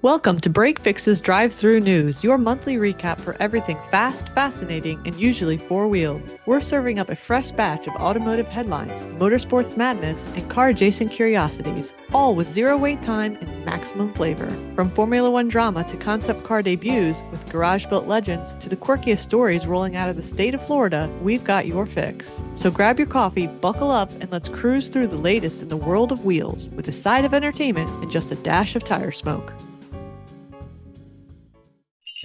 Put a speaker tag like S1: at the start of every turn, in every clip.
S1: Welcome to Break Fix's Drive-Thru News, your monthly recap for everything fast, fascinating, and usually four-wheeled. We're serving up a fresh batch of automotive headlines, motorsports madness, and car-adjacent curiosities, all with zero wait time and maximum flavor. From Formula One drama to concept car debuts with garage-built legends to the quirkiest stories rolling out of the state of Florida, we've got your fix. So grab your coffee, buckle up, and let's cruise through the latest in the world of wheels with a side of entertainment and just a dash of tire smoke.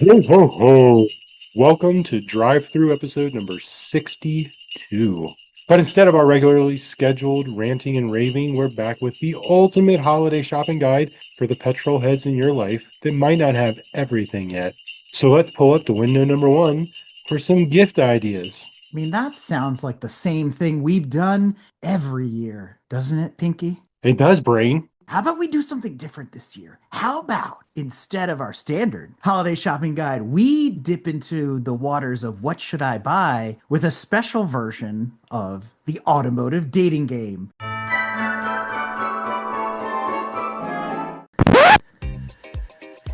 S2: Ho, ho, ho. Welcome to Drive-Thru episode number 62. But instead of our regularly scheduled ranting and raving, we're back with the ultimate holiday shopping guide for the Petrolheads in your life that might not have everything yet. So let's pull up the window number one for some gift ideas.
S3: I mean, that sounds like the same thing we've done every year, doesn't it, Pinky?
S2: It does, Brain.
S3: How about we do something different this year? How about, instead of our standard holiday shopping guide, we dip into the waters of what should I buy with a special version of the automotive dating game.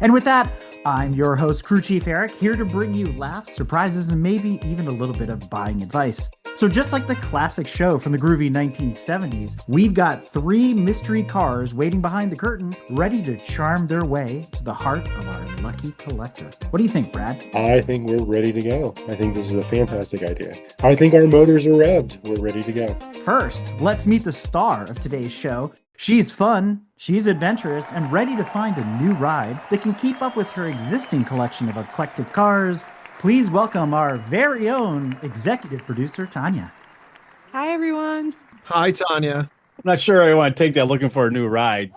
S3: And with that, I'm your host, Crew Chief Eric, here to bring you laughs, surprises, and maybe even a little bit of buying advice. So just like the classic show from the groovy 1970s, we've got three mystery cars waiting behind the curtain, ready to charm their way to the heart of our lucky collector. What do you think, Brad?
S2: I think we're ready to go. I think this is a fantastic idea. I think our motors are revved. We're ready to go.
S3: First, let's meet the star of today's show. She's fun, she's adventurous, and ready to find a new ride that can keep up with her existing collection of eclectic cars. Please welcome our very own executive producer, Tanya.
S1: Hi, everyone.
S4: Hi, Tanya. I'm not sure I want to take that looking for a new ride.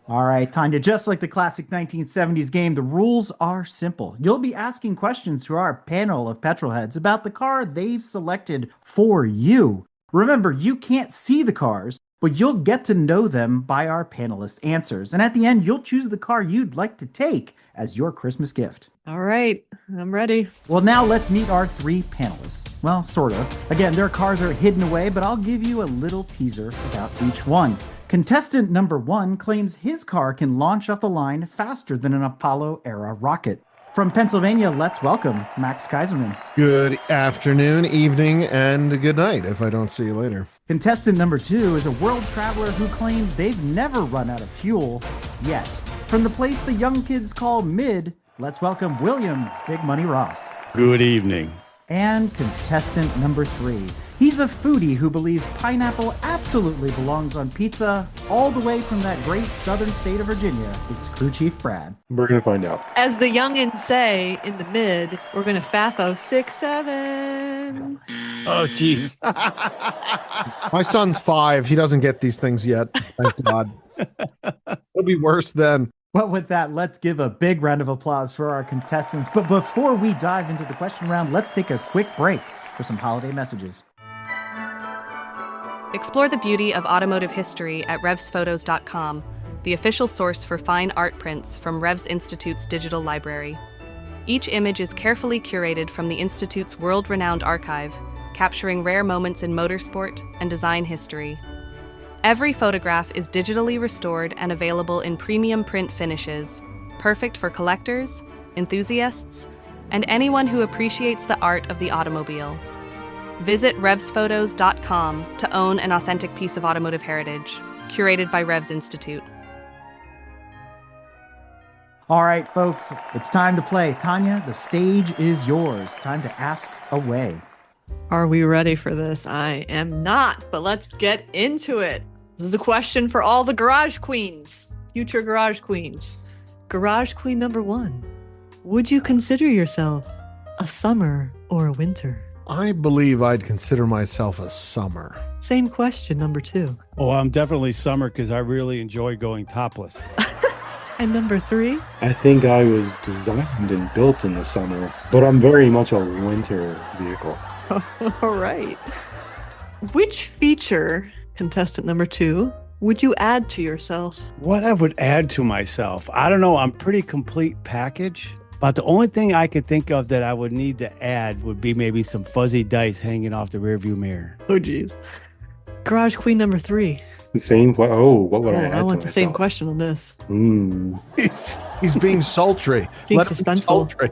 S3: All right, Tanya, just like the classic 1970s game, the rules are simple. You'll be asking questions to our panel of petrolheads about the car they've selected for you. Remember, you can't see the cars, but you'll get to know them by our panelists' answers. And at the end, you'll choose the car you'd like to take as your Christmas gift.
S1: All right, I'm ready.
S3: Well, now let's meet our three panelists. Well, sort of. Again, their cars are hidden away, but I'll give you a little teaser about each one. Contestant number one claims his car can launch off the line faster than an Apollo-era rocket. From Pennsylvania, let's welcome Max Kaiserman.
S5: Good afternoon, evening, and good night if I don't see you later.
S3: Contestant number two is a world traveler who claims they've never run out of fuel yet. From the place the young kids call mid, let's welcome William Big Money Ross.
S4: Good evening.
S3: And contestant number three. He's a foodie who believes pineapple absolutely belongs on pizza all the way from that great southern state of Virginia. It's Crew Chief Brad.
S2: We're going to find out.
S1: As the youngins say in the mid, we're going to FAFO 6-7.
S4: Oh, jeez.
S5: My son's 5. He doesn't get these things yet. Thank God. It'll be worse then.
S3: Well, with that, let's give a big round of applause for our contestants. But before we dive into the question round, let's take a quick break for some holiday messages.
S6: Explore the beauty of automotive history at revsphotos.com, the official source for fine art prints from Revs Institute's digital library. Each image is carefully curated from the Institute's world-renowned archive, capturing rare moments in motorsport and design history. Every photograph is digitally restored and available in premium print finishes, perfect for collectors, enthusiasts, and anyone who appreciates the art of the automobile. Visit revsphotos.com to own an authentic piece of automotive heritage, curated by Revs Institute.
S3: All right, folks, it's time to play. Tanya, the stage is yours. Time to ask away.
S1: Are we ready for this? I am not, but let's get into it. This is a question for all the garage queens, future garage queens. Garage queen number one. Would you consider yourself a summer or a winter?
S5: I believe I'd consider myself a summer.
S1: Same question, number two.
S4: Oh, I'm definitely summer because I really enjoy going topless.
S1: And number three?
S2: I think I was designed and built in the summer, but I'm very much a winter vehicle.
S1: All right. Which feature, contestant number two, would you add to yourself?
S4: What I would add to myself? I don't know. I'm pretty complete package. But the only thing I could think of that I would need to add would be maybe some fuzzy dice hanging off the rearview mirror.
S1: Oh, geez. Garage queen number three.
S2: The same. What would I add
S1: I
S2: to
S1: want the same
S2: myself?
S1: question on this.
S5: He's being sultry.
S1: Being
S5: Let him be
S1: suspenseful.
S5: sultry.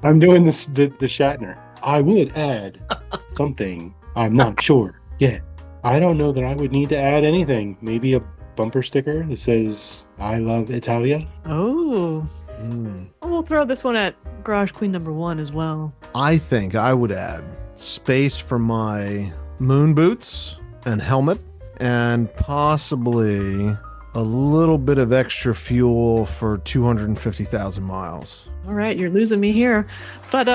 S2: I'm doing this the Shatner. I would add something. I'm not sure yet. I don't know that I would need to add anything. Maybe a bumper sticker that says "I love Italia."
S1: Oh.
S5: Mm.
S1: We'll throw this one at Garage Queen number 1 as well.
S5: I think I would add space for my moon boots and helmet, and possibly a little bit of extra fuel for 250,000 miles.
S1: All right, you're losing me here. But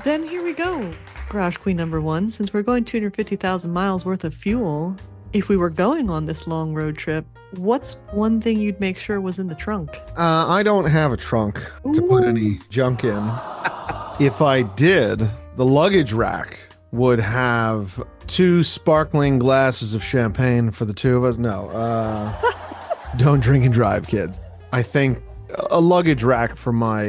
S1: then here we go. Garage Queen number 1, since we're going 250,000 miles worth of fuel, if we were going on this long road trip, what's one thing you'd make sure was in the trunk?
S5: I don't have a trunk to put any junk in. If I did, the luggage rack would have 2 sparkling glasses of champagne for the 2 of us. No, don't drink and drive, kids. I think a luggage rack for my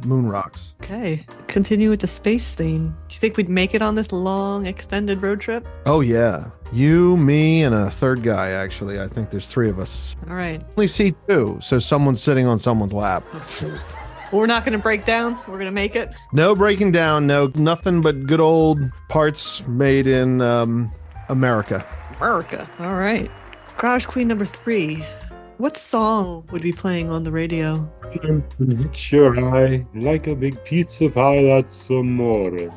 S5: moon rocks.
S1: Okay, continue with the space theme. Do you think we'd make it on this long, extended road trip?
S5: Oh, yeah. You, me, and a third guy, actually. I think there's 3 of us.
S1: All right.
S5: Only seat 2, so someone's sitting on someone's lap.
S1: We're not going to break down. We're going to make it.
S5: No breaking down, nothing but good old parts made in America.
S1: America. All right. Garage Queen number 3. What song would be playing on the radio?
S2: Sure, I like a big pizza pie. That's amore.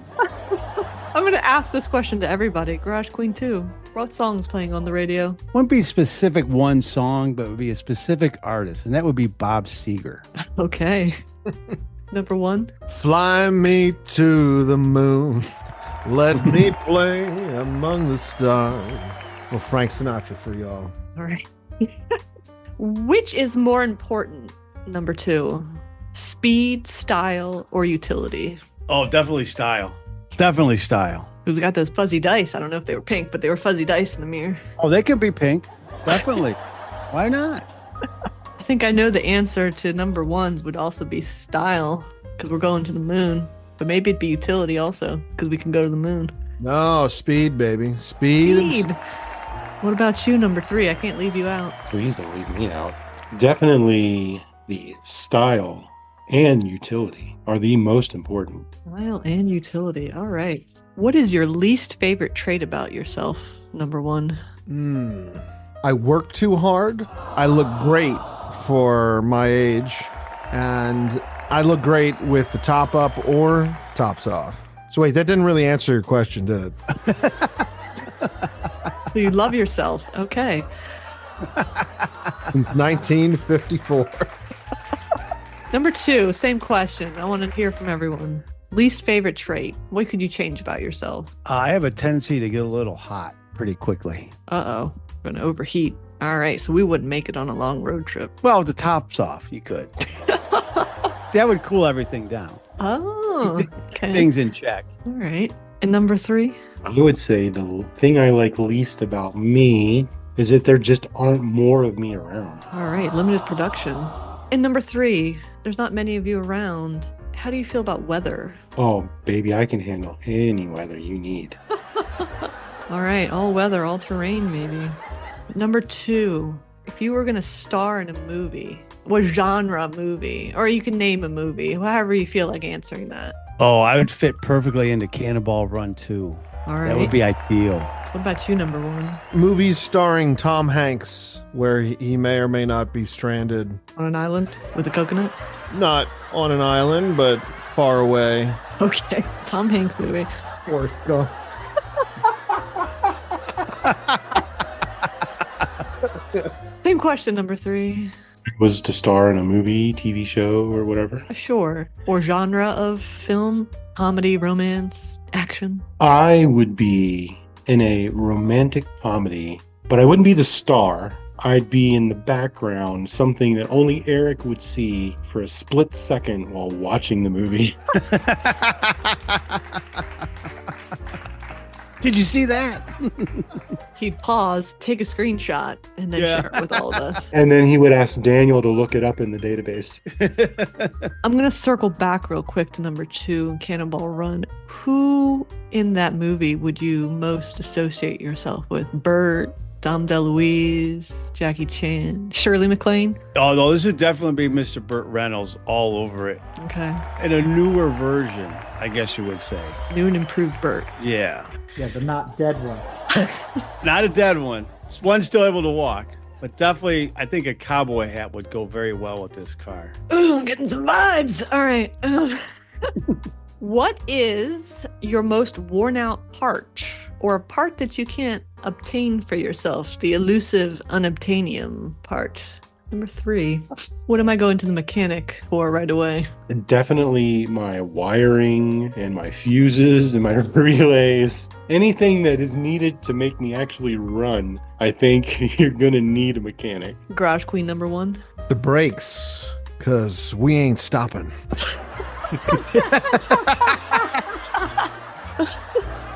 S1: I'm going to ask this question to everybody. Garage Queen 2. What song's playing on the radio?
S4: Wouldn't be specific one song, but it would be a specific artist, and that would be Bob Seger.
S1: Okay. Number 1.
S5: Fly me to the moon. Let me play among the stars. Well, Frank Sinatra for y'all.
S1: All right. Which is more important? Number 2. Speed, style, or utility?
S4: Oh, definitely style. Definitely style.
S1: We got those fuzzy dice. I don't know if they were pink, but they were fuzzy dice in the mirror.
S4: Oh, they could be pink. Definitely. Why not?
S1: I think I know the answer to number 1's would also be style, because we're going to the moon. But maybe it'd be utility also, because we can go to the moon.
S5: No, speed, baby. Speed.
S1: What about you, number 3? I can't leave you out.
S2: Please don't leave me out. Definitely the style and utility are the most important.
S1: Style and utility. All right. What is your least favorite trait about yourself, number 1?
S5: I work too hard. I look great for my age. And I look great with the top up or tops off. So wait, that didn't really answer your question, did it?
S1: So you love yourself. Okay.
S5: Since 1954.
S1: Number 2, same question. I want to hear from everyone. Least favorite trait. What could you change about yourself?
S4: I have a tendency to get a little hot pretty quickly.
S1: Uh-oh. Going to overheat. All right. So we wouldn't make it on a long road trip.
S4: Well, if the top's off, you could. That would cool everything down.
S1: Oh, okay.
S4: Things in check.
S1: All right. And number 3?
S2: I would say the thing I like least about me is that there just aren't more of me around.
S1: All right. Limited production. And number 3, there's not many of you around. How do you feel about weather?
S2: Oh, baby, I can handle any weather you need.
S1: All right. All weather, all terrain, maybe. Number 2, if you were going to star in a movie, what genre movie? Or you can name a movie, however you feel like answering that.
S4: Oh, I would fit perfectly into Cannonball Run 2.
S1: All right.
S4: That would be ideal.
S1: What about you, number 1?
S5: Movies starring Tom Hanks, where he may or may not be stranded.
S1: On an island with a coconut?
S5: Not on an island, but far away.
S1: Okay. Tom Hanks movie.
S3: Forrest Gump.
S1: Same question, number 3.
S2: Was to star in a movie, TV show, or whatever.
S1: Sure. Or genre of film, comedy, romance, action.
S2: I would be in a romantic comedy, but I wouldn't be the star. I'd be in the background, something that only Eric would see for a split second while watching the movie.
S4: Did you see that?
S1: He'd pause, take a screenshot, and then share it with all of us.
S2: And then he would ask Daniel to look it up in the database.
S1: I'm going to circle back real quick to number 2, Cannonball Run. Who in that movie would you most associate yourself with? Bert, Dom DeLuise, Jackie Chan, Shirley MacLaine?
S4: Oh, no, this would definitely be Mr. Burt Reynolds all over it.
S1: Okay.
S4: In a newer version, I guess you would say.
S1: New and improved Bert.
S4: Yeah.
S3: Yeah, the not dead one.
S4: Not a dead one. One's still able to walk. But definitely, I think a cowboy hat would go very well with this car.
S1: Ooh, I'm getting some vibes. All right. What is your most worn out part, or a part that you can't obtain for yourself? The elusive unobtainium part. Number 3. What am I going to the mechanic for right away?
S2: And definitely my wiring and my fuses and my relays. Anything that is needed to make me actually run, I think you're going to need a mechanic.
S1: Garage Queen number 1.
S5: The brakes, because we ain't stopping.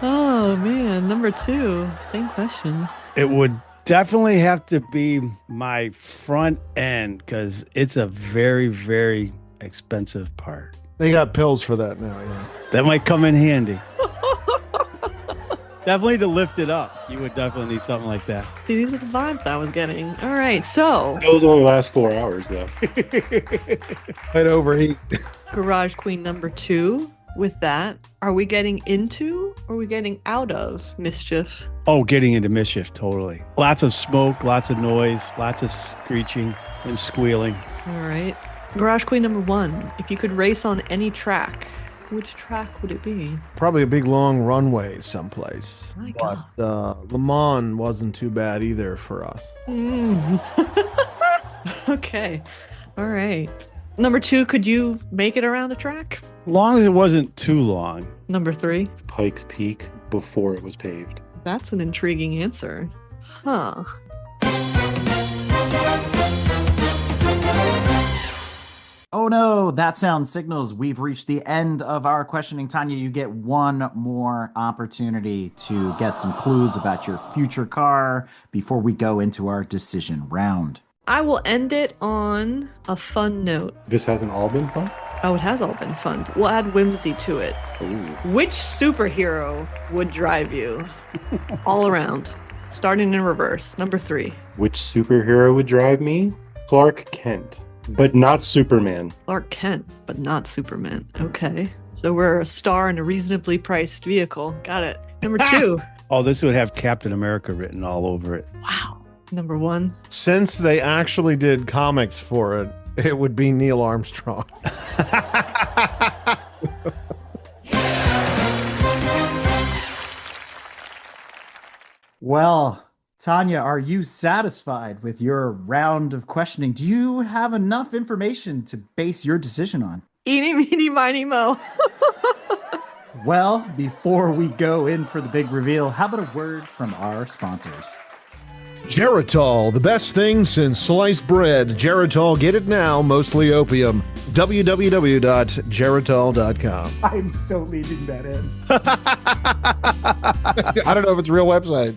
S1: Oh man, number 2. Same question.
S4: It would definitely have to be my front end because it's a very, very expensive part.
S5: They got pills for that now, yeah.
S4: That might come in handy. Definitely to lift it up. You would definitely need something like that.
S1: See, these are the vibes I was getting. All right, so
S2: Those only last 4 hours, though.
S5: Might overheat.
S1: Garage Queen number 2. With that, are we getting into or are we getting out of mischief?
S4: Oh, getting into mischief, totally. Lots of smoke, lots of noise, lots of screeching and squealing.
S1: All right. Garage Queen number 1. If you could race on any track, which track would it be?
S5: Probably a big long runway someplace.
S1: My
S5: But
S1: God.
S5: Le Mans wasn't too bad either for us.
S1: Okay. All right. Number 2, could you make it around the track?
S4: As long as it wasn't too long.
S1: Number 3.
S2: Pikes Peak before it was paved.
S1: That's an intriguing answer. Huh.
S3: Oh no, that sound signals we've reached the end of our questioning. Tanya, you get one more opportunity to get some clues about your future car before we go into our decision round.
S1: I will end it on a fun note.
S2: This hasn't all been fun?
S1: Oh, it has all been fun. We'll add whimsy to it.
S2: Ooh.
S1: Which superhero would drive you? All around. Starting in reverse. Number 3.
S2: Which superhero would drive me? Clark Kent. But not Superman.
S1: Clark Kent, but not Superman. Okay. So we're a star in a reasonably priced vehicle. Got it. Number 2.
S4: Oh, this would have Captain America written all over it.
S1: Wow. Number 1.
S5: Since they actually did comics for it, it would be Neil Armstrong.
S3: Well, Tanya, are you satisfied with your round of questioning? Do you have enough information to base your decision on?
S1: Eeny, meeny, miny, mo.
S3: Well, before we go in for the big reveal, how about a word from our sponsors?
S5: Geritol, the best thing since sliced bread. Geritol, get it now, mostly opium. www.geritol.com.
S3: I'm so leaving that in.
S5: I don't know if it's a real website.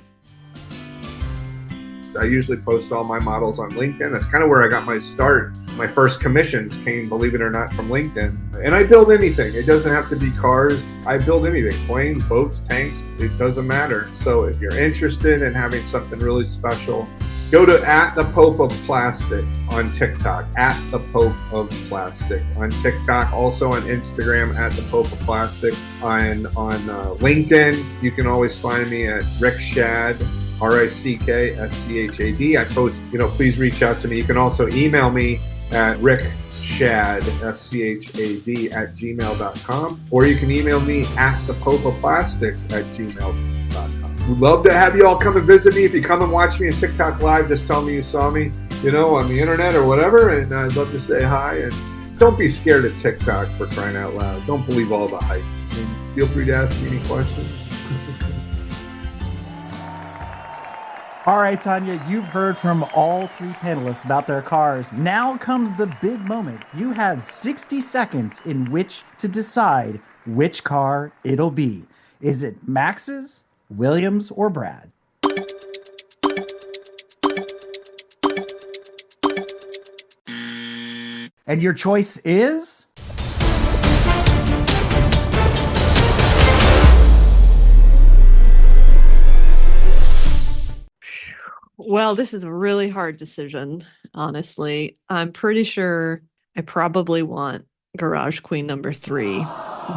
S7: I usually post all my models on LinkedIn. That's kind of where I got my start. My first commissions came, believe it or not, from LinkedIn. And I build anything. It doesn't have to be cars. I build anything. Planes, boats, tanks. It doesn't matter. So if you're interested in having something really special, go to @the_Pope_of_Plastic on TikTok. @the_Pope_of_Plastic on TikTok. Also on Instagram @the_Pope_of_Plastic. On LinkedIn, you can always find me at Rick Shad. RICKSCHAD. I post, please reach out to me. You can also email me at rickshad@gmail.com, or you can email me @thepopeofplastic@gmail.com. We'd love to have you all come and visit me. If you come and watch me on TikTok Live, just tell me you saw me, on the internet or whatever, and I'd love to say hi. And don't be scared of TikTok, for crying out loud. Don't believe all the hype. And feel free to ask me any questions.
S3: All right, Tanya, you've heard from all 3 panelists about their cars. Now comes the big moment. You have 60 seconds in which to decide which car it'll be. Is it Max's, Williams or Brad? And your choice is?
S1: Well, this is a really hard decision, honestly. I'm pretty sure I probably want Garage Queen number 3,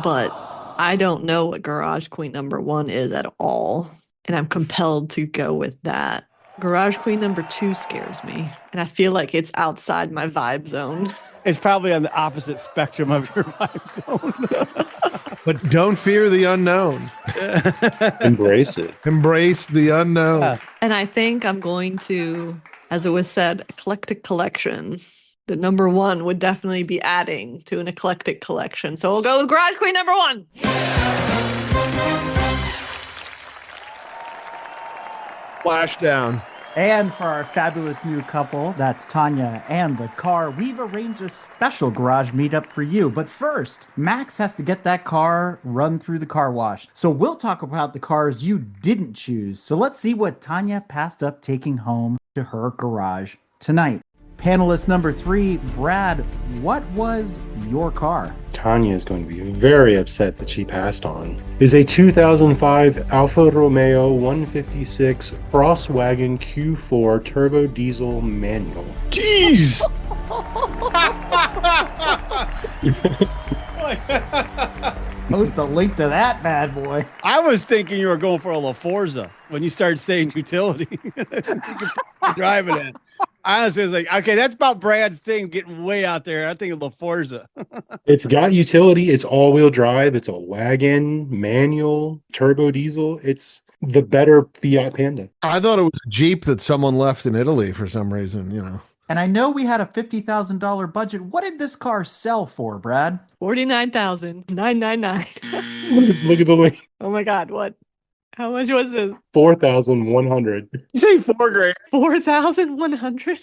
S1: but I don't know what Garage Queen number 1 is at all. And I'm compelled to go with that. Garage Queen number 2 scares me, and I feel like it's outside my vibe zone.
S4: It's probably on the opposite spectrum of your vibe zone.
S5: But don't fear the unknown.
S2: Embrace it.
S5: Embrace the unknown.
S4: Yeah.
S1: And I think I'm going to, as it was said, eclectic collection. The number 1 would definitely be adding to an eclectic collection. So we'll go with Garage Queen number 1.
S5: Splashdown.
S3: And for our fabulous new couple, that's Tanya and the car, we've arranged a special garage meetup for you. But first, Max has to get that car run through the car wash. So we'll talk about the cars you didn't choose. So let's see what Tanya passed up taking home to her garage tonight. Panelist number 3, Brad, what was your car?
S2: Tanya is going to be very upset that she passed on. It is a 2005 Alfa Romeo 156 Crosswagon Q4 turbo diesel manual.
S4: Jeez!
S3: Post a link to that bad boy.
S4: I was thinking you were going for a La Forza when you started saying utility. Driving it. Honestly, I was like, okay, that's about Brad's thing, getting way out there. I think of La Forza.
S2: It's got utility. It's all-wheel drive. It's a wagon, manual, turbo diesel. It's the better Fiat Panda.
S5: I thought it was a Jeep that someone left in Italy for some reason, you know.
S3: And I know we had a $50,000 budget. What did this car sell for, Brad?
S1: $49,999.
S2: Look at the link.
S1: Oh my God, what? How much was this?
S2: 4,100.
S4: You say $4,000.
S1: 4,100?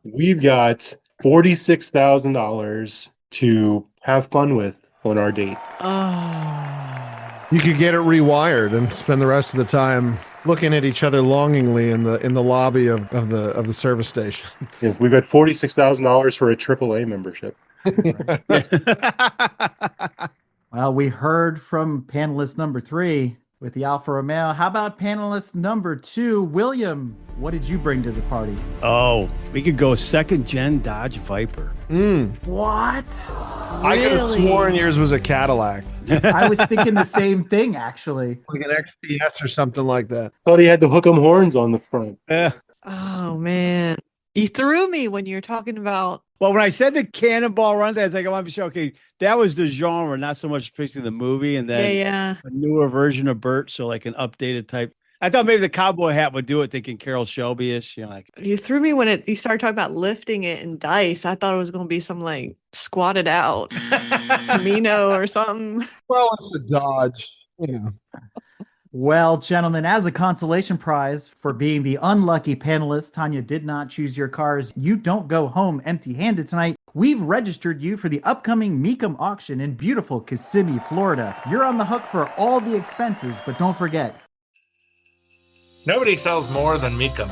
S2: We've got $46,000 to have fun with on our date.
S1: Oh.
S5: You could get it rewired and spend the rest of the time looking at each other longingly in the lobby of the service station.
S2: Yeah, we've got $46,000 for a AAA membership.
S3: Well, we heard from panelist number 3 with the Alfa Romeo. How about panelist number 2, William? What did you bring to the party?
S4: Oh, we could go second gen Dodge Viper.
S3: What?
S5: I could have sworn yours was a Cadillac.
S3: I was thinking the same thing, actually.
S5: Like an XTS or something like that.
S2: Thought he had the hook 'em horns on the front.
S4: Yeah.
S1: Oh, man. You threw me when you were talking about.
S4: Well, when I said the cannonball run, I was like, I want to be sure. Okay, that was the genre, not so much fixing the movie, and then
S1: Yeah.
S4: a newer version of Burt, so like an updated type. I thought maybe the cowboy hat would do it, thinking Carol Shelby-ish, you know, like.
S1: You threw me when you started talking about lifting it in dice. I thought it was going to be some like squatted out Camino or something.
S5: Well, it's a Dodge, you know.
S3: Well, gentlemen, as a consolation prize for being the unlucky panelist, Tanya did not choose your cars. You don't go home empty-handed tonight. We've registered you for the upcoming Mecum auction in beautiful Kissimmee, Florida. You're on the hook for all the expenses, but don't forget.
S8: Nobody sells more than Mecum.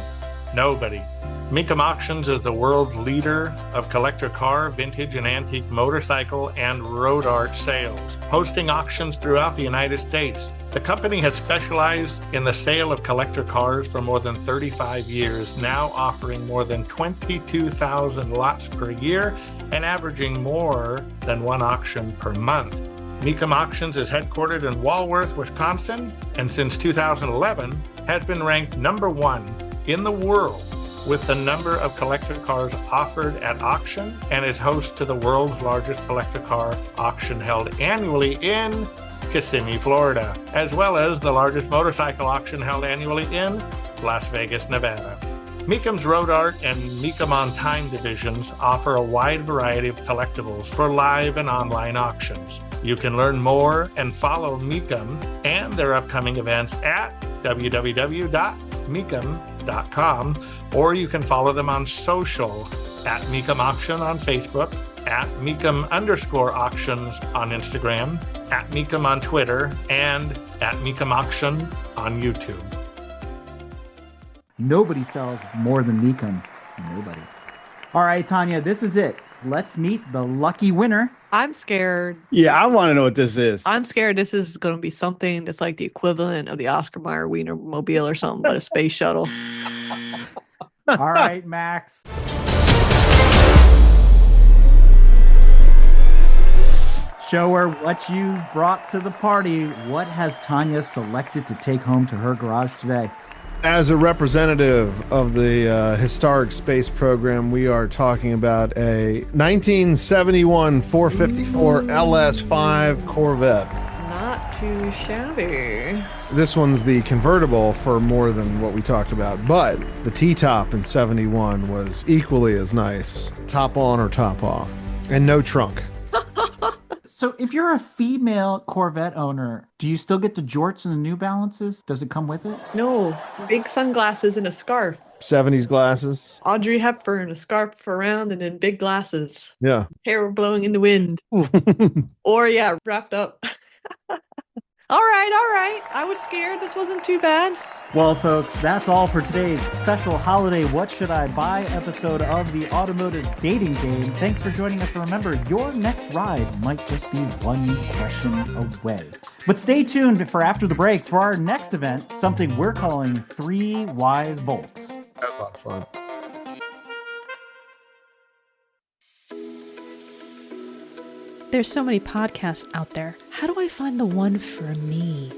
S8: Nobody. Mecum Auctions is the world's leader of collector car, vintage and antique motorcycle, and road art sales, hosting auctions throughout the United States. The company has specialized in the sale of collector cars for more than 35 years, now offering more than 22,000 lots per year and averaging more than one auction per month. Mecum Auctions is headquartered in Walworth, Wisconsin, and since 2011 has been ranked number 1 in the world with the number of collector cars offered at auction, and is host to the world's largest collector car auction held annually in Kissimmee, Florida, as well as the largest motorcycle auction held annually in Las Vegas, Nevada. Mecum's Road Art and Mecum On Time divisions offer a wide variety of collectibles for live and online auctions. You can learn more and follow Mecum and their upcoming events at www.mecum.com, or you can follow them on social at Mecum Auction on Facebook at Mecum_auctions on Instagram, at Mecum on Twitter, and at Mecum Auction on YouTube.
S3: Nobody sells more than Mecum. Nobody. All right, Tanya, this is it. Let's meet the lucky winner.
S1: I'm scared.
S4: Yeah, I want to know what this is.
S1: I'm scared this is going to be something that's like the equivalent of the Oscar Mayer Wiener Mobile or something, but a space shuttle.
S3: All right, Max. Show her what you brought to the party. What has Tanya selected to take home to her garage today?
S5: As a representative of the historic space program, we are talking about a 1971 454 LS5 Corvette.
S1: Not too shabby.
S5: This one's the convertible for more than what we talked about, but the T-top in 71 was equally as nice. Top on or top off. And no trunk.
S3: So if you're a female Corvette owner, do you still get the jorts and the New Balances? Does it come with it?
S1: No, big sunglasses and a scarf.
S5: 70s glasses.
S1: Audrey Hepburn, a scarf around and then big glasses.
S5: Yeah.
S1: Hair blowing in the wind. Or, yeah, wrapped up. All right. I was scared. This wasn't too bad.
S3: Well, folks, that's all for today's special holiday What Should I Buy episode of the Automotive Dating Game. Thanks for joining us. Remember, your next ride might just be one question away. But stay tuned for after the break for our next event, something we're calling 3 Wise Volks.
S5: That's a lot of fun.
S9: There's so many podcasts out there. How do I find the one for me?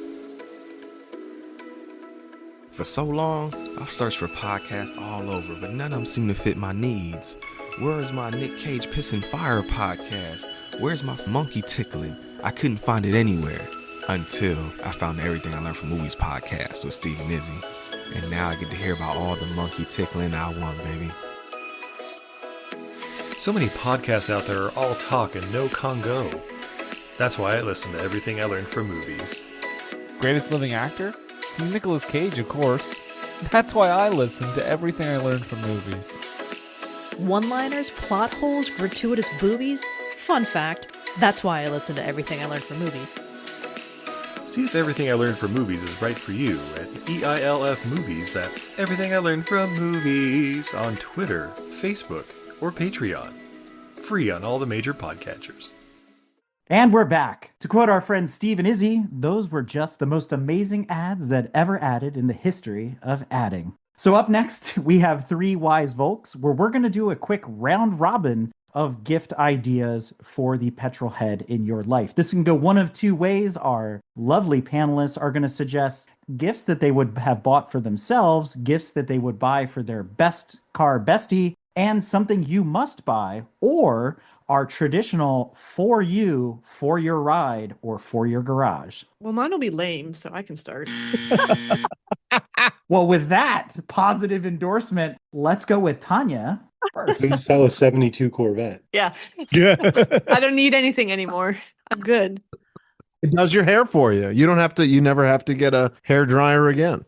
S10: For so long, I've searched for podcasts all over, but none of them seem to fit my needs. Where's my Nick Cage Pissing Fire podcast? Where's my monkey tickling? I couldn't find it anywhere until I found the Everything I Learned from Movies podcast with Steve and Izzy. And now I get to hear about all the monkey tickling I want, baby.
S11: So many podcasts out there are all talk and no Congo. That's why I listen to Everything I Learned from Movies.
S12: Greatest living actor? Nicolas Cage, of course. That's why I listen to Everything I Learned from Movies.
S9: One-liners, plot holes, gratuitous boobies? Fun fact, that's why I listen to Everything I Learned from Movies.
S11: See if Everything I Learned from Movies is right for you at EILF Movies. That's Everything I Learned from Movies on Twitter, Facebook, or Patreon. Free on all the major podcatchers.
S3: And we're back. To quote our friend Steve and Izzy, those were just the most amazing ads that ever added in the history of adding. So up next, we have 3 Wise Volks, where we're going to do a quick round robin of gift ideas for the petrol head in your life. This can go one of 2 ways. Our lovely panelists are going to suggest gifts that they would have bought for themselves, gifts that they would buy for their best car bestie, and something you must buy, or our traditional for you, for your ride, or for your garage.
S1: Well, mine will be lame, so I can start.
S3: Well, with that positive endorsement, let's go with Tanya first.
S2: Couldn't sell a 72 Corvette.
S1: Yeah. I don't need anything anymore. I'm good.
S5: It does your hair for you. You never have to get a hair dryer again.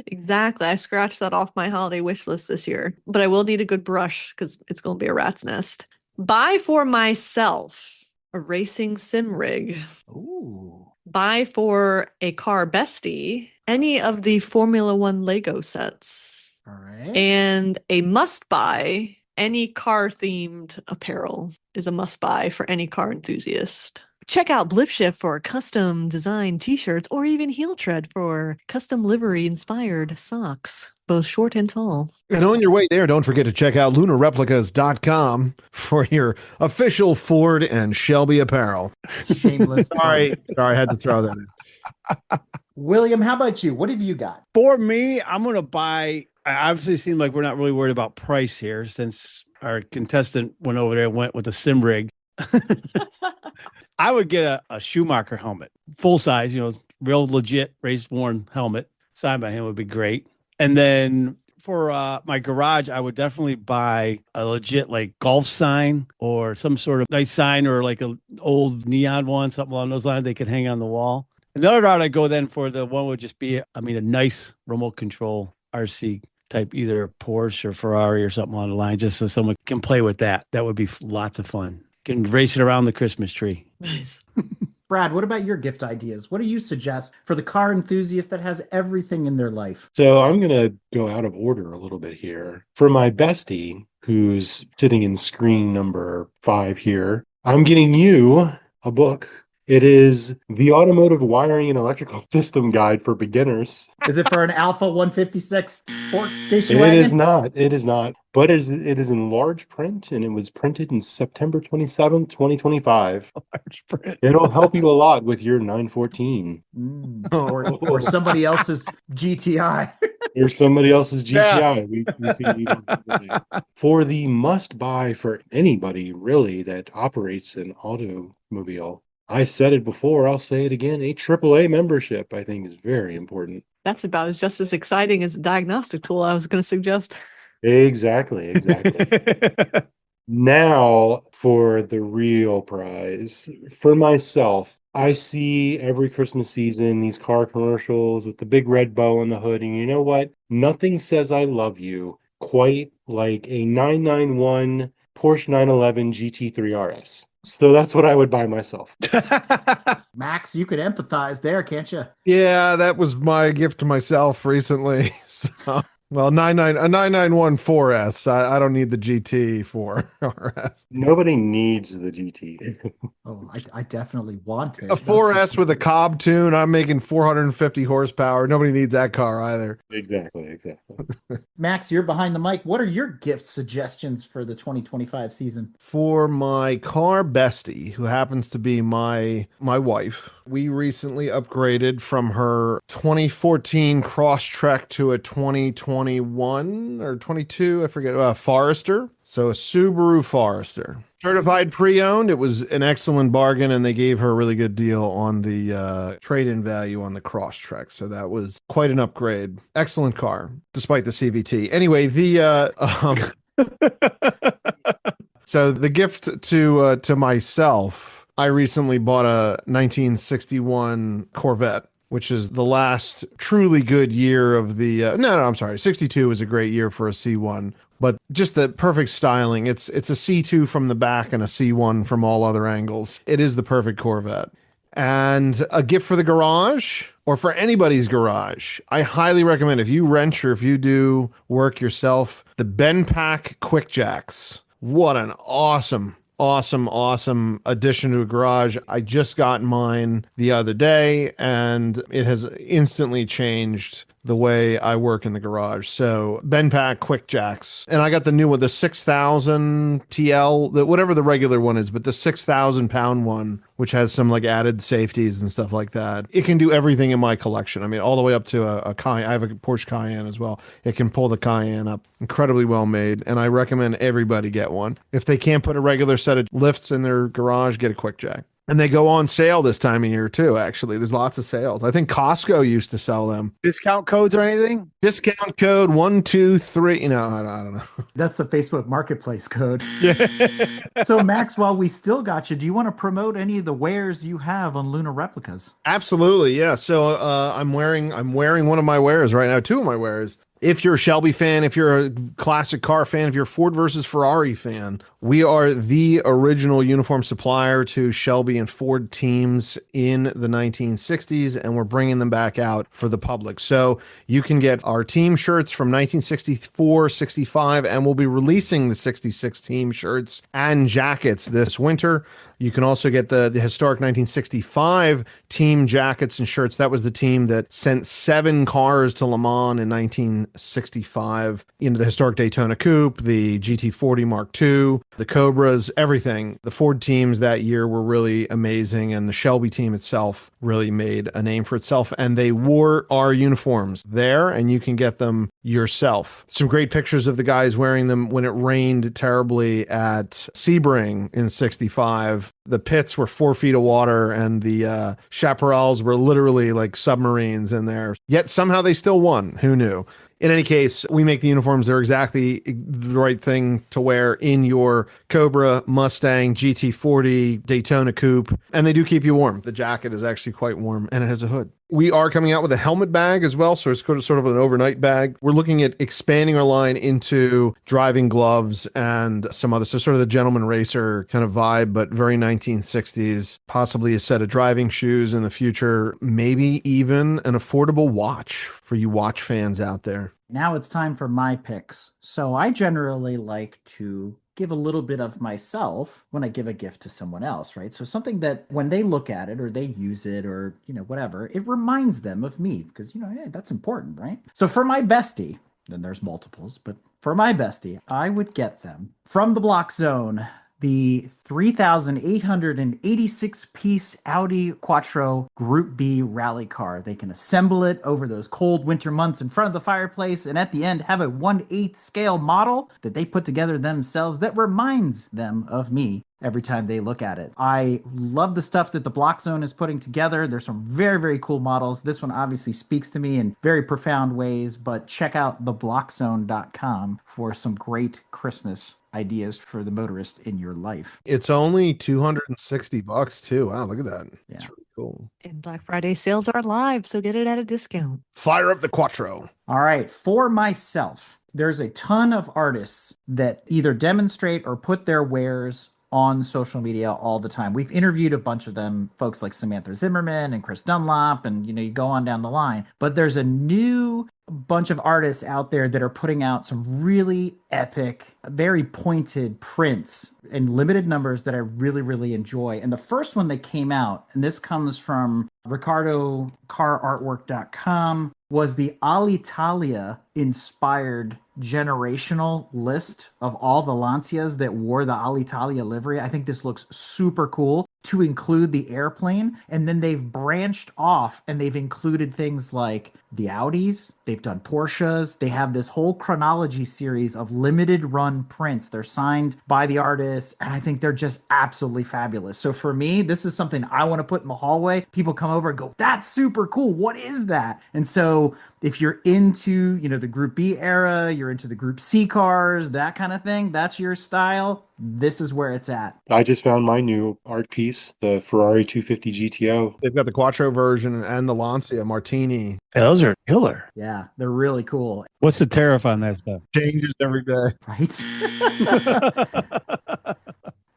S1: Exactly. I scratched that off my holiday wish list this year, but I will need a good brush because it's going to be a rat's nest. Buy for myself a racing sim rig.
S3: Ooh.
S1: Buy for a car bestie any of the Formula One Lego sets.
S3: All right.
S1: And a must buy, any car themed apparel is a must buy for any car enthusiast. Check out Blip Shift for custom designed t-shirts or even Heel Tread for custom livery inspired socks, both short and tall.
S5: And on your way there, don't forget to check out lunarreplicas.com for your official Ford and Shelby apparel.
S3: Shameless.
S5: Sorry, I had to throw that in.
S3: William, how about you? What have you got?
S4: For me, I'm going to buy. I obviously seem like we're not really worried about price here since our contestant went over there and went with the sim rig. I would get a Schumacher helmet, full size, real legit race worn helmet. Signed by him would be great. And then for my garage, I would definitely buy a legit golf sign or some sort of nice sign or an old neon one, something along those lines they could hang on the wall. And the other route I go then for the one would just be, a nice remote control RC type either Porsche or Ferrari or something along the line, just so someone can play with that. That would be lots of fun. Can race it around the Christmas tree.
S1: Nice.
S3: Brad, what about your gift ideas? What do you suggest for the car enthusiast that has everything in their life?
S2: So I'm going to go out of order a little bit here. For my bestie, who's sitting in screen number 5 here, I'm getting you a book. It is the Automotive Wiring and Electrical System Guide for Beginners.
S3: Is it for an Alpha 156 sport station
S2: It
S3: wagon?
S2: is not. It is not. But it is in large print, and it was printed in September 27th, 2025.
S4: Large print.
S2: It'll help you a lot with your 914.
S3: Or somebody else's GTI.
S2: Or somebody else's GTI. We think we don't have that. For the must-buy for anybody, really, that operates an automobile, I said it before, I'll say it again, a AAA membership, I think, is very important.
S1: That's about just as exciting as the diagnostic tool I was going to suggest.
S2: Exactly. Now for the real prize. For myself, I see every Christmas season these car commercials with the big red bow on the hood, and you know what? Nothing says I love you quite like a 991 Porsche 911 GT3 RS. So that's what I would buy myself.
S3: Max, you could empathize there, can't you?
S5: Yeah, that was my gift to myself recently. So, well, a 991 4S. I don't need the GT 4 RS.
S2: Nobody needs the GT.
S3: Oh, I definitely want it.
S5: A 4S with a Cobb tune. I'm making 450 horsepower. Nobody needs that car either.
S2: Exactly.
S3: Max, you're behind the mic. What are your gift suggestions for the 2025 season?
S5: For my car bestie, who happens to be my wife, we recently upgraded from her 2014 Crosstrek to a 2021 or 22, I forget, Forester. So a Subaru Forester. Certified pre-owned. It was an excellent bargain, and they gave her a really good deal on the trade-in value on the Crosstrek. So that was quite an upgrade. Excellent car, despite the CVT. Anyway, so the gift to myself, I recently bought a 1961 Corvette, which is the last truly good year of the I'm sorry, 62 was a great year for a C1, but just the perfect styling. It's a C2 from the back and a C1 from all other angles. It is the perfect Corvette. And a gift for the garage, or for anybody's garage, I highly recommend, if you rent or if you do work yourself, the Benpack Quick Jacks. What an awesome addition to a garage. I just got mine the other day, and it has instantly changed the way I work in the garage. So Benpack Quick Jacks. And I got the new one, the 6,000 TL, whatever the regular one is, but the 6,000 pound one, which has some like added safeties and stuff like that. It can do everything in my collection. I mean, all the way up to a Cayenne. I have a Porsche Cayenne as well. It can pull the Cayenne up. Incredibly well made. And I recommend everybody get one. If they can't put a regular set of lifts in their garage, get a Quick Jack. And they go on sale this time of year too, actually. There's lots of sales. I think Costco used to sell them.
S4: Discount codes or anything?
S5: Discount code 123. No, I don't know.
S3: That's the Facebook Marketplace code.
S4: Yeah.
S3: So, Max, while we still got you, do you want to promote any of the wares you have on Luna Replicas?
S5: Absolutely, yeah. So I'm wearing one of my wares right now, two of my wares. If you're a Shelby fan, if you're a classic car fan, if you're a Ford versus Ferrari fan, we are the original uniform supplier to Shelby and Ford teams in the 1960s, and we're bringing them back out for the public. So you can get our team shirts from 1964, 65, and we'll be releasing the 66 team shirts and jackets this winter. You can also get the historic 1965 team jackets and shirts. That was the team that sent 7 cars to Le Mans in 1965. The historic Daytona Coupe, the GT40 Mark II, the Cobras, everything. The Ford teams that year were really amazing, and the Shelby team itself really made a name for itself, and they wore our uniforms there, and you can get them yourself. Some great pictures of the guys wearing them when it rained terribly at Sebring in 65. The pits were 4 feet of water, and the chaparrals were literally like submarines in there. Yet somehow they still won. Who knew? In any case, we make the uniforms. They're exactly the right thing to wear in your Cobra, Mustang, GT40, Daytona Coupe, and they do keep you warm. The jacket is actually quite warm, and it has a hood. We are coming out with a helmet bag as well, so it's sort of an overnight bag. We're looking at expanding our line into driving gloves and some other, so sort of the gentleman racer kind of vibe, but very 1960s, possibly a set of driving shoes in the future, maybe even an affordable watch for you watch fans out there.
S3: Now it's time for my picks. So I generally like to give a little bit of myself when I give a gift to someone else, right? So something that when they look at it or they use it or, whatever, it reminds them of me because, hey, that's important, right? So for my bestie, then there's multiples, but for my bestie, I would get them from the Block Zone, the 3,886 piece Audi Quattro Group B rally car. They can assemble it over those cold winter months in front of the fireplace and at the end have a 1/8 scale model that they put together themselves that reminds them of me every time they look at it. I love the stuff that the Block Zone is putting together. There's some very, very cool models. This one obviously speaks to me in very profound ways, but check out theblockzone.com for some great Christmas ideas for the motorist in your life.
S5: It's only $260 too. Wow, look at that.
S3: Yeah.
S5: It's really cool.
S1: And Black Friday sales are live, so get it at a discount.
S5: Fire up the Quattro.
S3: All right, for myself, there's a ton of artists that either demonstrate or put their wares on social media all the time. We've interviewed a bunch of them, folks like Samantha Zimmerman and Chris Dunlop, and you go on down the line. But there's a new bunch of artists out there that are putting out some really epic, very pointed prints in limited numbers that I really, really enjoy. And the first one that came out, and this comes from RicardoCarArtwork.com, was the Alitalia inspired generational list of all the Lancias that wore the Alitalia livery. I think this looks super cool to include the airplane. And then they've branched off and they've included things like the Audis. They've done Porsches. They have this whole chronology series of limited run prints. They're signed by the artists. And I think they're just absolutely fabulous. So for me, this is something I want to put in the hallway. People come over and go, that's super cool. What is that? And so if you're into, the Group B era, you're into the Group C cars, that kind of thing, that's your style, this is where it's at.
S2: I just found my new art piece, the Ferrari 250 GTO.
S5: They've got the Quattro version and the Lancia Martini.
S4: Yeah, those are killer.
S3: Yeah, they're really cool.
S4: What's the tariff on that stuff?
S5: Changes every day.
S3: Right?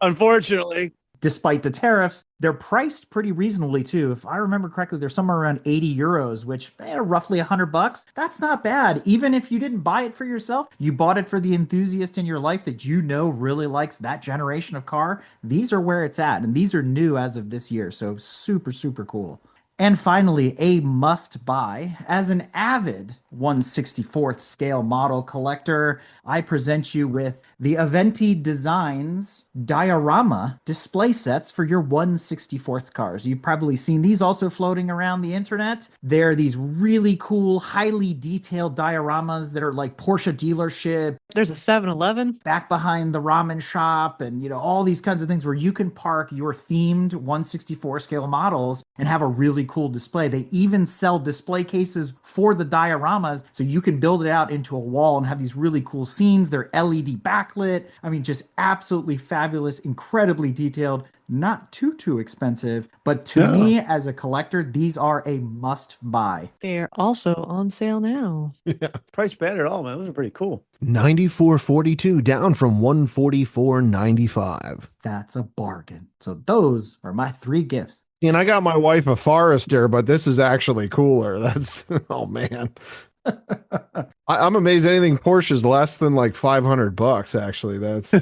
S4: Unfortunately.
S3: Despite the tariffs, they're priced pretty reasonably too. If I remember correctly, they're somewhere around 80 euros, which roughly $100. That's not bad. Even if you didn't buy it for yourself, you bought it for the enthusiast in your life that really likes that generation of car. These are where it's at. And these are new as of this year. So super, super cool. And finally, a must buy. As an avid 1/64th scale model collector, I present you with the Aventi Designs diorama display sets for your 1/64th cars. You've probably seen these also floating around the internet. They're these really cool, highly detailed dioramas that are like Porsche dealership.
S1: There's a 7-Eleven
S3: back behind the ramen shop and, all these kinds of things where you can park your themed 1/64 scale models and have a really cool display. They even sell display cases for the dioramas so you can build it out into a wall and have these really cool scenes. They're LED backlit. I mean, just absolutely fabulous, incredibly detailed, not too expensive. But to me, as a collector, these are a must buy.
S1: They're also on sale now.
S5: Yeah.
S4: Price bad at all, man. Those are pretty cool.
S5: $94.42 down from $144.95.
S3: That's a bargain. So those are my 3 gifts.
S5: And I got my wife a Forester, but this is actually cooler. That's, oh man. I'm amazed anything Porsche is less than like $500, actually. That's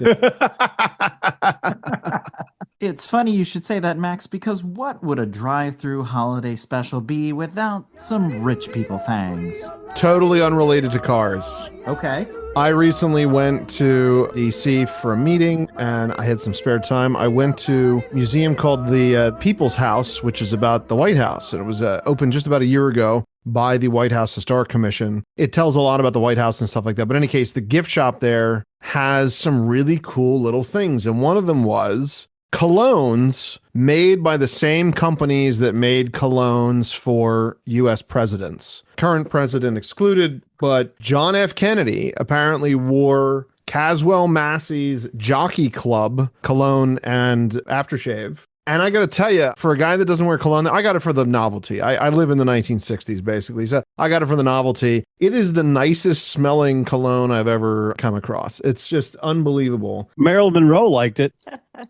S3: It's funny you should say that, Max, because what would a drive-through holiday special be without some rich people Thangs?
S5: totally unrelated to cars.
S3: Okay.
S5: I recently went to DC for a meeting and I had some spare time. I went to a museum called the People's House, which is about the White House. And it was opened just about a year ago by the White House Historic Commission. It tells a lot about the White House and stuff like that. But in any case, the gift shop there has some really cool little things. And one of them was colognes made by the same companies that made colognes for U.S. presidents. Current president excluded, but John F. Kennedy apparently wore Caswell Massey's Jockey Club cologne and aftershave. And I got to tell you, for a guy that doesn't wear cologne, I got it for the novelty. I live in the 1960s, basically. So I got it for the novelty. It is the nicest smelling cologne I've ever come across. It's just unbelievable.
S4: Marilyn Monroe liked it.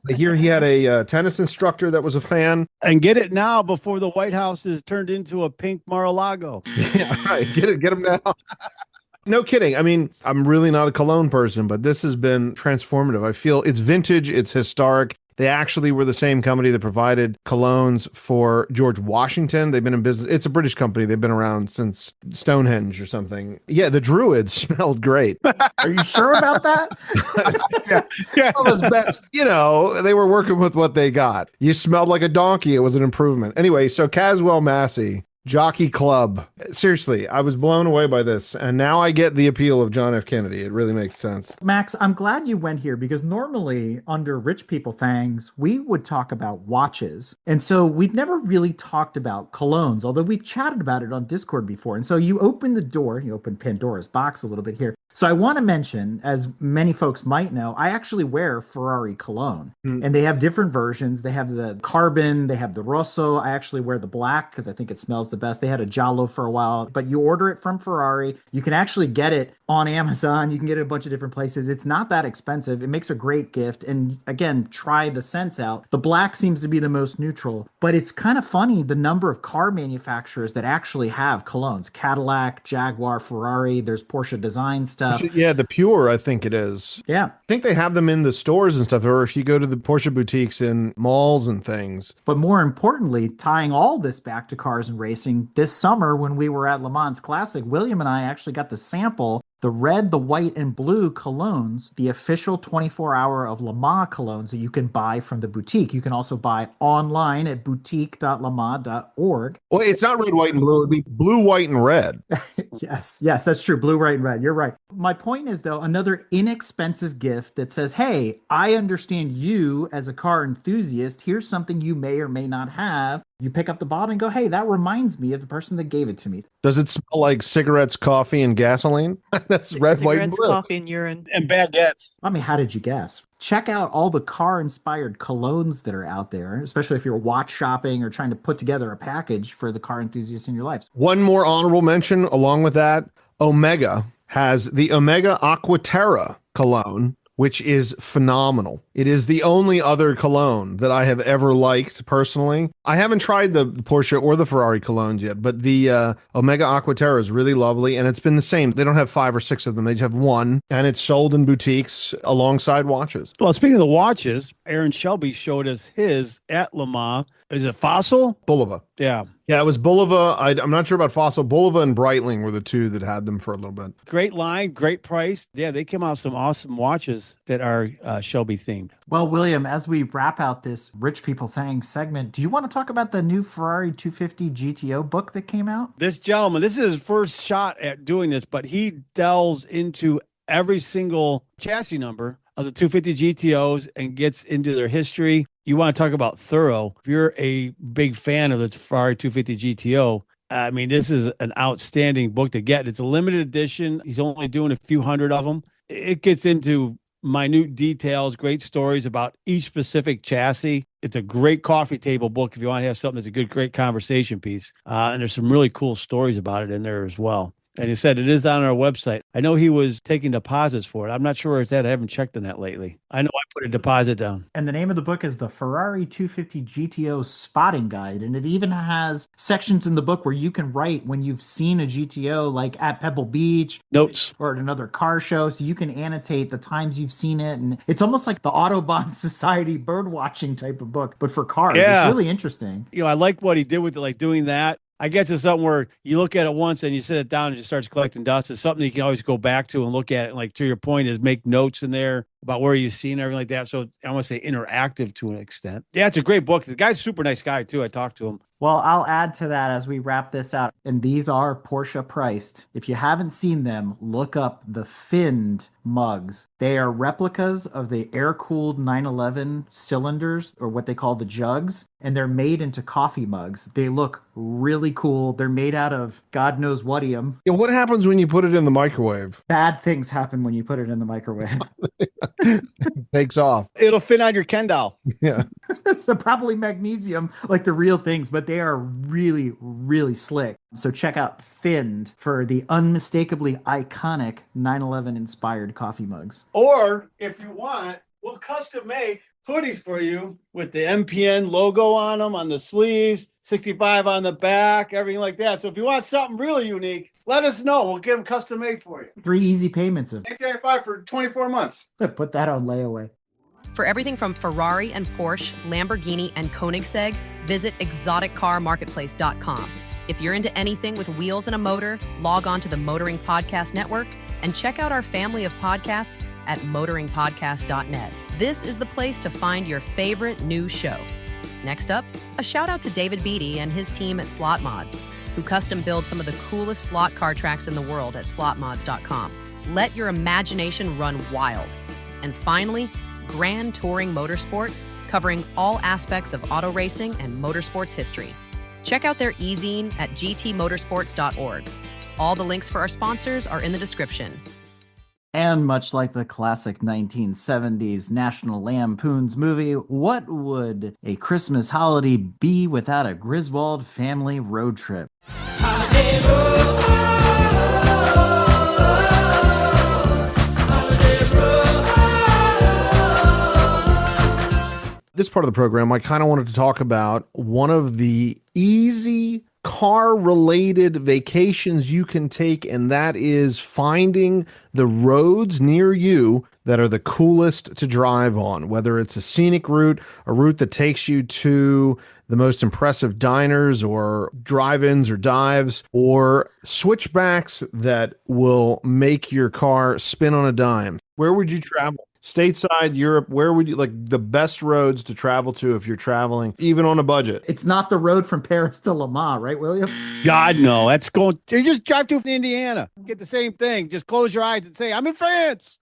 S5: I hear he had a tennis instructor that was a fan.
S4: And get it now before the White House is turned into a pink Mar-a-Lago.
S5: Yeah, right. Get him now. No kidding. I mean, I'm really not a cologne person, but this has been transformative. I feel it's vintage, it's historic. They actually were the same company that provided colognes for George Washington. They've been in business. It's a British company. They've been around since Stonehenge or something. Yeah, the Druids smelled great.
S3: Are you sure about that?
S5: Yeah. Well, as best, they were working with what they got. You smelled like a donkey. It was an improvement. Anyway, so Caswell Massey, Jockey Club. Seriously, I was blown away by this. And now I get the appeal of John F. Kennedy. It really makes sense.
S3: Max, I'm glad you went here because normally under Rich People Thangs, we would talk about watches. And so we've never really talked about colognes, although we've chatted about it on Discord before. And so you open the door, you open Pandora's box a little bit here. So I want to mention, as many folks might know, I actually wear Ferrari cologne. And they have different versions. They have the carbon, they have the rosso. I actually wear the black because I think it smells the best. They had a giallo for a while, but you order it from Ferrari. You can actually get it on Amazon. You can get it a bunch of different places. It's not that expensive. It makes a great gift. And again, try the scents out. The black seems to be the most neutral, but it's kind of funny the number of car manufacturers that actually have colognes. Cadillac, Jaguar, Ferrari, there's Porsche design stuff.
S5: Yeah, the Pure, I think it is.
S3: Yeah.
S5: I think they have them in the stores and stuff, or if you go to the Porsche boutiques in malls and things.
S3: But more importantly, tying all this back to cars and racing, this summer when we were at Le Mans Classic, William and I actually got to sample the red, the white, and blue colognes, the official 24-hour of Le Mans colognes that you can buy from the boutique. You can also buy online at boutique.lemans.org.
S5: Well, it's not red, white, and blue. It'd be blue, white, and red.
S3: Yes, that's true. Blue, white, and red. You're right. My point is, though, another inexpensive gift that says, hey, I understand you as a car enthusiast. Here's something you may or may not have. You pick up the bottle and go, hey, that reminds me of the person that gave it to me.
S5: Does it smell like cigarettes, coffee, and gasoline? That's red, white, and blue.
S1: Coffee, and urine.
S4: And baguettes.
S3: I mean, how did you guess? Check out all the car-inspired colognes that are out there, especially if you're watch shopping or trying to put together a package for the car enthusiasts in your lives.
S5: One more honorable mention along with that, Omega has the Omega Aquaterra cologne, which is phenomenal. It is the only other cologne that I have ever liked personally. I haven't tried the Porsche or the Ferrari colognes yet, but the Omega Aquaterra is really lovely, and it's been the same. They don't have 5 or 6 of them. They just have one, and it's sold in boutiques alongside watches.
S4: Well, speaking of the watches, Aaron Shelby showed us his at Le Mans. Is it Fossil?
S5: Bulova.
S4: Yeah.
S5: Yeah, it was Bulova. I'm not sure about Fossil. Bulova and Breitling were the two that had them for a little bit.
S4: Great line, great price. Yeah, they came out with some awesome watches that are Shelby themed.
S3: Well, William, as we wrap out this Rich People Thangs segment, do you want to talk about the new Ferrari 250 GTO book that came out?
S4: This gentleman, this is his first shot at doing this, but he delves into every single chassis number of the 250 GTOs and gets into their history. You want to talk about thorough. If you're a big fan of the Ferrari 250 GTO, I mean, this is an outstanding book to get. It's a limited edition. He's only doing a few hundred of them. It gets into minute details, great stories about each specific chassis. It's a great coffee table book if you want to have something that's a good, great conversation piece. And there's some really cool stories about it in there as well. And he said it is on our website. I know he was taking deposits for it. I'm not sure where it's at. I haven't checked on that lately. I know I put a deposit down.
S3: And the name of the book is the Ferrari 250 GTO Spotting Guide. And it even has sections in the book where you can write when you've seen a GTO, like at Pebble Beach.
S4: Notes.
S3: Or at another car show. So you can annotate the times you've seen it. And it's almost like the Autobahn Society bird watching type of book, but for cars.
S4: Yeah.
S3: It's really interesting.
S4: You know, I like what he did with it, like doing that. I guess it's something where you look at it once and you set it down and it just starts collecting dust. It's something you can always go back to and look at it. And like to your point is make notes in there about where you've seen everything like that. So I want to say interactive to an extent. Yeah, it's a great book. The guy's a super nice guy too. I talked to him.
S3: Well, I'll add to that as we wrap this out. And these are Porsche priced. If you haven't seen them, look up the Finned mugs. They are replicas of the air-cooled 911 cylinders, or what they call the jugs, and they're made into coffee mugs. They look really cool. They're made out of God knows whatium.
S5: Yeah, what happens when you put it in the microwave?
S3: Bad things happen when you put it in the microwave.
S5: Takes off.
S4: It'll fit on your Ken doll.
S5: Yeah.
S3: So probably magnesium, like the real things, but they are really, really slick. So check out Finned for the unmistakably iconic 911 inspired coffee mugs.
S4: Or if you want, we'll custom make hoodies for you with the MPN logo on them, on the sleeves, 65 on the back, everything like that. So if you want something really unique, let us know. We'll get them custom made for you.
S3: 3 easy payments of
S4: $875 for 24 months.
S3: Put that on layaway.
S6: For everything from Ferrari and Porsche, Lamborghini and Koenigsegg, visit exoticcarmarketplace.com. If you're into anything with wheels and a motor, log on to the Motoring Podcast Network and check out our family of podcasts at motoringpodcast.net. This is the place to find your favorite new show. Next up, a shout out to David Beatty and his team at Slot Mods, who custom build some of the coolest slot car tracks in the world at slotmods.com. Let your imagination run wild. And finally, Grand Touring Motorsports, covering all aspects of auto racing and motorsports history. Check out their e-zine at gtmotorsports.org. All the links for our sponsors are in the description.
S3: And much like the classic 1970s National Lampoon's movie, what would a Christmas holiday be without a Griswold family road trip?
S13: Holiday road.
S5: This part of the program, I kind of wanted to talk about one of the easy car-related vacations you can take, and that is finding the roads near you that are the coolest to drive on, whether it's a scenic route, a route that takes you to the most impressive diners or drive-ins or dives, or switchbacks that will make your car spin on a dime. Where would you travel? Stateside, Europe, where would you like the best roads to travel to if you're traveling, even on a budget?
S3: It's not the road from Paris to Le Mans, right, William?
S4: God, no. That's going, you just drive to Indiana. Get the same thing. Just close your eyes and say, I'm in France.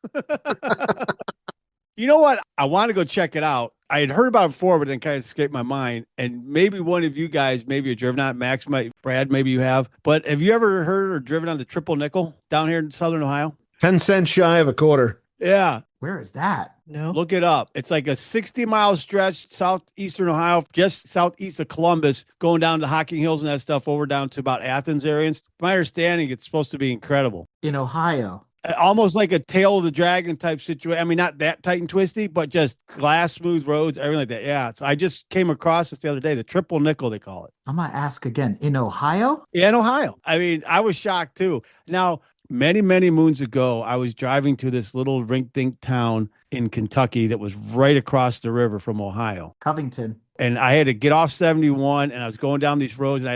S4: You know what? I want to go check it out. I had heard about it before, but then kind of escaped my mind. And maybe one of you guys, maybe you've driven on Max, Brad, maybe you have. But have you ever heard or driven on the Triple Nickel down here in Southern Ohio?
S5: 10 cents shy of a quarter.
S4: Yeah.
S3: Where is that?
S1: No.
S4: Look it up. It's like a 60-mile stretch, southeastern Ohio, just southeast of Columbus, going down to Hocking Hills and that stuff over down to about Athens area. And my understanding, it's supposed to be incredible.
S3: In Ohio.
S4: Almost like a tail of the dragon type situation. I mean, not that tight and twisty, but just glass smooth roads, everything like that. Yeah. So I just came across this the other day, the Triple Nickel, they call it.
S3: I'm going to ask again. In Ohio?
S4: Yeah, in Ohio. I mean, I was shocked too. Now, many, many moons ago, I was driving to this little rink-dink town in Kentucky that was right across the river from Ohio.
S3: Covington.
S4: And I had to get off 71 and I was going down these roads and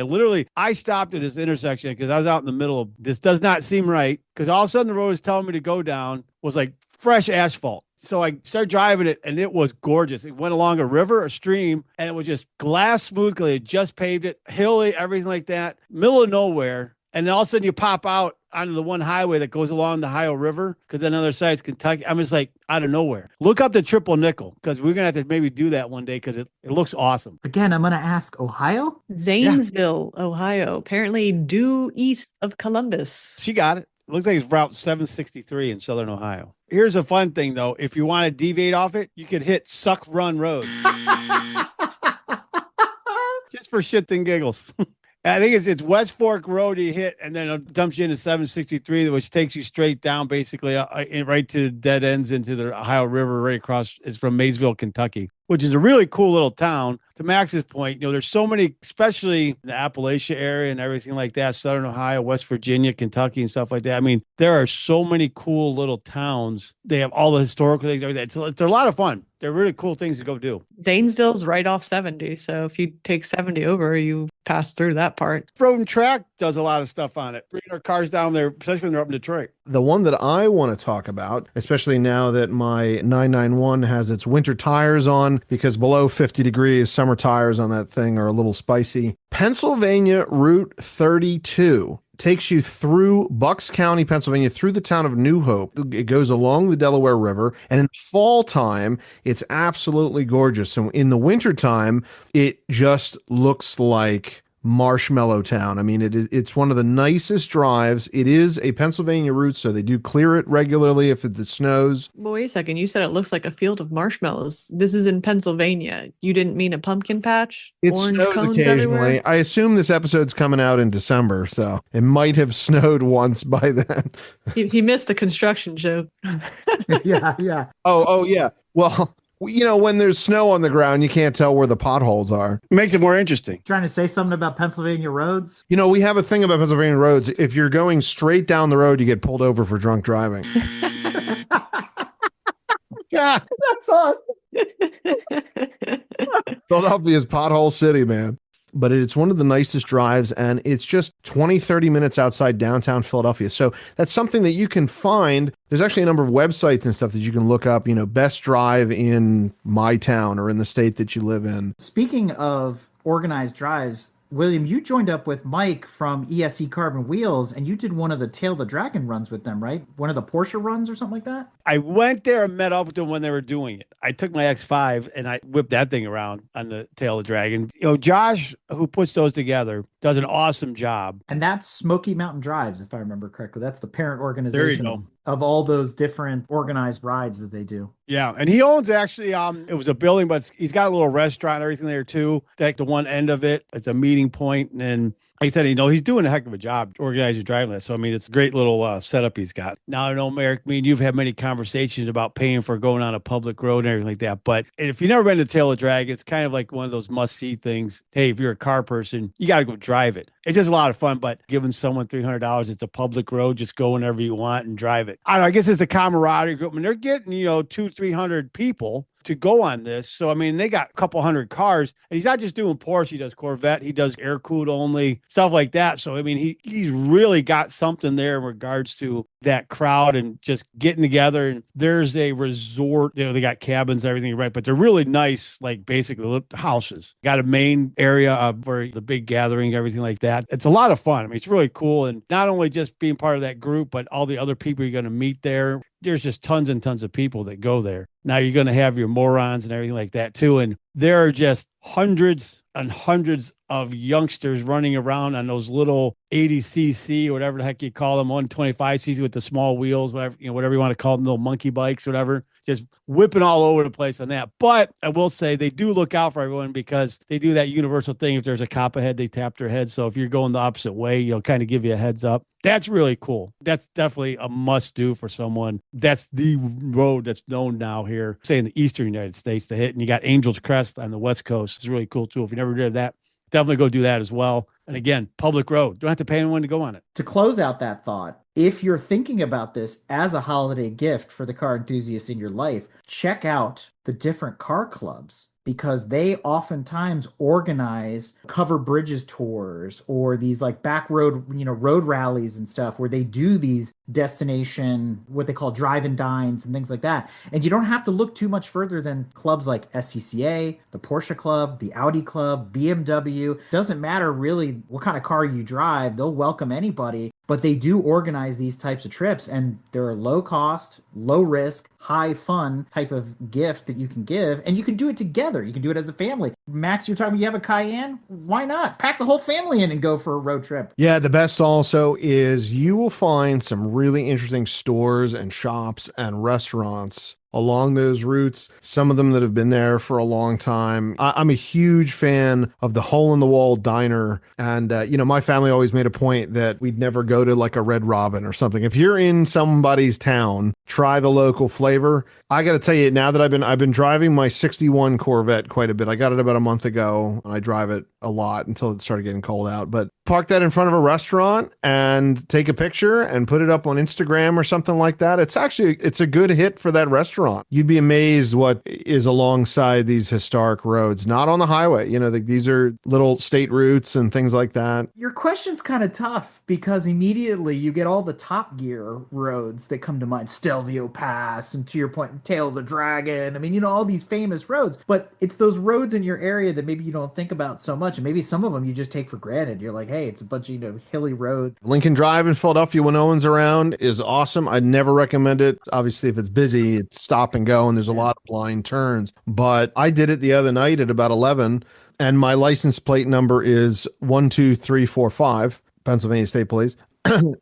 S4: I stopped at this intersection because I was out in the middle of this. Does not seem right, because all of a sudden the road was telling me to go down was like fresh asphalt. So I started driving it and it was gorgeous. It went along a river, a stream, and it was just glass smooth because they had just paved it, hilly, everything like that, middle of nowhere. And then all of a sudden you pop out onto the one highway that goes along the Ohio River, because then the other side is Kentucky. I'm just like out of nowhere. Look up the Triple Nickel, because we're going to have to maybe do that one day because it looks awesome.
S3: Again, I'm going to ask
S1: Ohio? Zanesville, Ohio, apparently due east of Columbus.
S4: She got it. It looks like it's Route 763 in Southern Ohio. Here's a fun thing, though. If you want to deviate off it, you could hit Suck Run Road. Just for shits and giggles. I think it's West Fork Road you hit, and then it dumps you into 763, which takes you straight down, basically, right to dead ends into the Ohio River, right across. It's from Maysville, Kentucky, which is a really cool little town. To Max's point, there's so many, especially the Appalachia area and everything like that, Southern Ohio, West Virginia, Kentucky, and stuff like that. I mean, there are so many cool little towns. They have all the historical things, everything. So it's a lot of fun. They're really cool things to go do.
S1: Zanesville's right off 70. So if you take 70 over, you pass through that part.
S4: Road and Track does a lot of stuff on it. Bringing our cars down there, especially when they're up in Detroit.
S5: The one that I want to talk about, especially now that my 991 has its winter tires on, because below 50 degrees, summer tires on that thing are a little spicy. Pennsylvania Route 32 takes you through Bucks County, Pennsylvania, through the town of New Hope. It goes along the Delaware River, and in fall time, it's absolutely gorgeous. And in the wintertime, it just looks like marshmallow town. I mean, it's one of the nicest drives. It is a Pennsylvania route, so they do clear it regularly if it snows.
S1: Well, wait a second. You said it looks like a field of marshmallows. This is in Pennsylvania. You didn't mean a pumpkin patch?
S5: It
S1: Orange
S5: snows
S1: cones
S5: occasionally.
S1: everywhere?
S5: I assume this episode's coming out in December, so it might have snowed once by then.
S1: He missed the construction joke.
S3: Yeah.
S5: Oh, yeah. Well, when there's snow on the ground, you can't tell where the potholes are.
S4: It makes it more interesting.
S3: Trying to say something about Pennsylvania roads?
S5: We have a thing about Pennsylvania roads. If you're going straight down the road, you get pulled over for drunk driving.
S3: Yeah, that's awesome.
S5: Philadelphia's pothole city, man. But it's one of the nicest drives, and it's just 20, 30 minutes outside downtown Philadelphia. So that's something that you can find. There's actually a number of websites and stuff that you can look up, best drive in my town or in the state that you live in.
S3: Speaking of organized drives, William, you joined up with Mike from ESE Carbon Wheels, and you did one of the Tail the Dragon runs with them, right? One of the Porsche runs or something like that?
S4: I went there and met up with them when they were doing it. I took my X5 and I whipped that thing around on the Tail of the Dragon. Josh, who puts those together, does an awesome job.
S3: And that's Smoky Mountain Drives, if I remember correctly. That's the parent organization
S4: There you go.
S3: of all those different organized rides that they do.
S4: Yeah, and he owns actually, it was a building, but he's got a little restaurant and everything there too. Like the one end of it, it's a meeting point, and like I said, he's doing a heck of a job organizing driving that. So, it's a great little setup he's got. Now, I know, Merrick, you've had many conversations about paying for going on a public road and everything like that. But if you've never been to Tail of Dragon, it's kind of like one of those must-see things. Hey, if you're a car person, you got to go drive it. It's just a lot of fun, but giving someone $300, it's a public road, just go whenever you want and drive it. I don't know, I guess it's a camaraderie group. They're getting, 200-300 people to go on this. So, they got a couple hundred cars, and he's not just doing Porsche. He does Corvette. He does air-cooled only, stuff like that. So, he's really got something there in regards to that crowd and just getting together. And there's a resort, they got cabins, everything, right? But they're really nice, like basically houses. Got a main area for the big gathering, everything like that. It's a lot of fun. It's really cool. And not only just being part of that group, but all the other people you're going to meet there. There's just tons and tons of people that go there. Now you're going to have your morons and everything like that too. And there are just hundreds and hundreds of youngsters running around on those little 80cc, whatever the heck you call them, 125cc with the small wheels, whatever you want to call them, little monkey bikes, whatever, just whipping all over the place on that. But I will say they do look out for everyone because they do that universal thing. If there's a cop ahead, they tap their head. So if you're going the opposite way, kind of give you a heads up. That's really cool. That's definitely a must do for someone. That's the road that's known now here, say in the eastern United States to hit. And you got Angel's Crest on the West Coast. It's really cool too. If you never did that, definitely go do that as well. And again, public road. Don't have to pay anyone to go on it.
S3: To close out that thought, if you're thinking about this as a holiday gift for the car enthusiasts in your life, check out the different car clubs, because they oftentimes organize cover bridges tours or these like back road, road rallies and stuff where they do these destination, what they call drive and dines and things like that. And you don't have to look too much further than clubs like SCCA, the Porsche Club, the Audi Club, BMW. Doesn't matter really what kind of car you drive. They'll welcome anybody. But they do organize these types of trips, and they're a low cost, low risk, high fun type of gift that you can give, and you can do it together. You can do it as a family. Max, you're talking about you have a Cayenne? Why not? Pack the whole family in and go for a road trip.
S5: Yeah, the best also is you will find some really interesting stores and shops and restaurants along those routes, some of them that have been there for a long time. I'm a huge fan of the Hole in the Wall Diner. And, my family always made a point that we'd never go to like a Red Robin or something. If you're in somebody's town, try the local flavor. I got to tell you, now that I've been driving my 61 Corvette quite a bit. I got it about a month ago, and I drive it a lot until it started getting cold out. But park that in front of a restaurant and take a picture and put it up on Instagram or something like that. It's a good hit for that restaurant. You'd be amazed what is alongside these historic roads, not on the highway. These are little state routes and things like that.
S3: Your question's kind of tough because immediately you get all the Top Gear roads that come to mind. Stelvio Pass, and to your point, Tail of the Dragon. All these famous roads, but it's those roads in your area that maybe you don't think about so much. And maybe some of them you just take for granted. You're like, hey, it's a bunch of, hilly roads.
S5: Lincoln Drive in Philadelphia when no one's around is awesome. I'd never recommend it. Obviously, if it's busy, it's stop and go, and there's a lot of blind turns. But I did it the other night at about 11. and my license plate number is 12345, Pennsylvania State Police.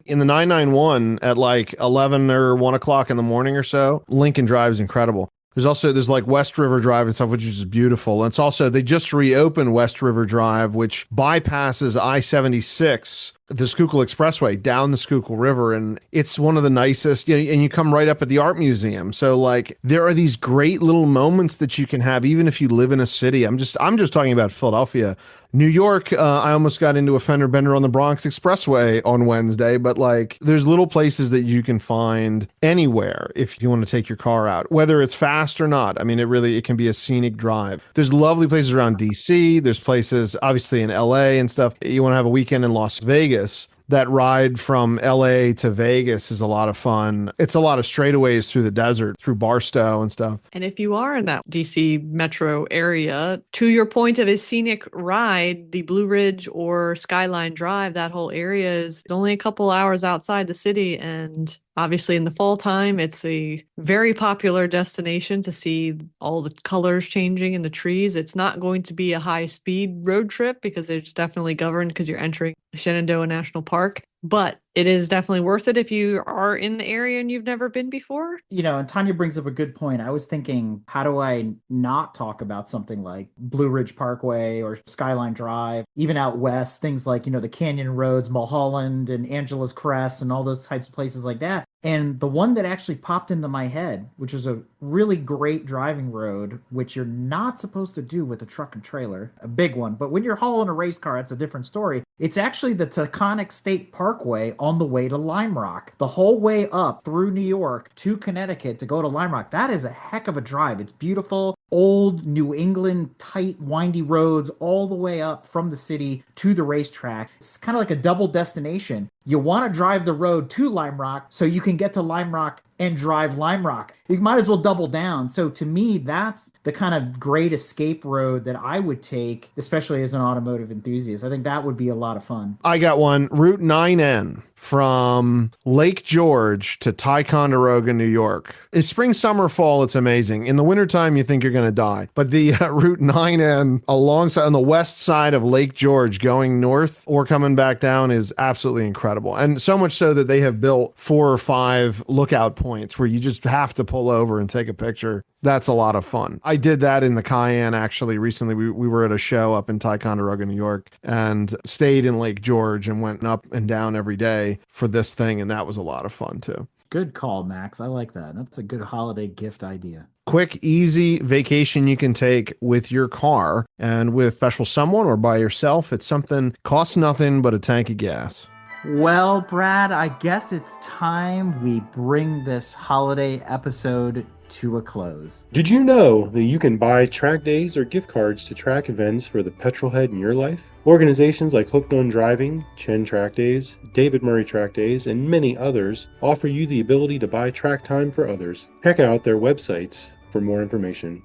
S5: In the 991 at like 11 or 1 o'clock in the morning or so, Lincoln Drive is incredible. There's like West River Drive and stuff, which is beautiful. And it's also, they just reopened West River Drive, which bypasses I-76, the Schuylkill Expressway, down the Schuylkill River. And it's one of the nicest, and you come right up at the art museum. So like, there are these great little moments that you can have, even if you live in a city. I'm just talking about Philadelphia. New York, I almost got into a fender bender on the Bronx Expressway on Wednesday, but like there's little places that you can find anywhere if you want to take your car out, whether it's fast or not. I mean, it can be a scenic drive. There's lovely places around DC. There's places obviously in LA and stuff. You want to have a weekend in Las Vegas. That ride from LA to Vegas is a lot of fun. It's a lot of straightaways through the desert, through Barstow and stuff.
S1: And if you are in that DC metro area, to your point of a scenic ride, the Blue Ridge or Skyline Drive, that whole area is only a couple hours outside the city. And obviously in the fall time, it's a very popular destination to see all the colors changing in the trees. It's not going to be a high speed road trip because it's definitely governed because you're entering Shenandoah National Park. But it is definitely worth it if you are in the area and you've never been before.
S3: You know, and Tanya brings up a good point. I was thinking, how do I not talk about something like Blue Ridge Parkway or Skyline Drive, even out west, things like, the Canyon Roads, Mulholland and Angela's Crest and all those types of places like that. And the one that actually popped into my head, which is a really great driving road, which you're not supposed to do with a truck and trailer, a big one. But when you're hauling a race car, it's a different story. It's actually the Taconic State Parkway on the way to Lime Rock. The whole way up through New York to Connecticut to go to Lime Rock. That is a heck of a drive. It's beautiful, old New England, tight, windy roads all the way up from the city to the racetrack. It's kind of like a double destination. You want to drive the road to Lime Rock so you can get to Lime Rock and drive Lime Rock. You might as well double down. So to me, that's the kind of great escape road that I would take, especially as an automotive enthusiast. I think that would be a lot of fun.
S5: I got one, Route 9N from Lake George to Ticonderoga, New York. It's spring, summer, fall. It's amazing. In the wintertime, you think you're going to die. But the Route 9N alongside on the west side of Lake George going north or coming back down is absolutely incredible. And so much so that they have built 4 or 5 lookout points where you just have to pull over and take a picture. That's a lot of fun. I did that in the Cayenne actually recently. We were at a show up in Ticonderoga, New York, and stayed in Lake George and went up and down every day for this thing. And that was a lot of fun too.
S3: Good call, Max. I like that. That's a good holiday gift idea.
S5: Quick, easy vacation you can take with your car and with special someone or by yourself. It's something costs nothing but a tank of gas.
S3: Well, Brad, I guess it's time we bring this holiday episode to a close.
S2: Did you know that you can buy track days or gift cards to track events for the Petrolhead in your life? Organizations like Hooked on Driving, Chen Track Days, David Murray Track Days, and many others offer you the ability to buy track time for others. Check out their websites for more information.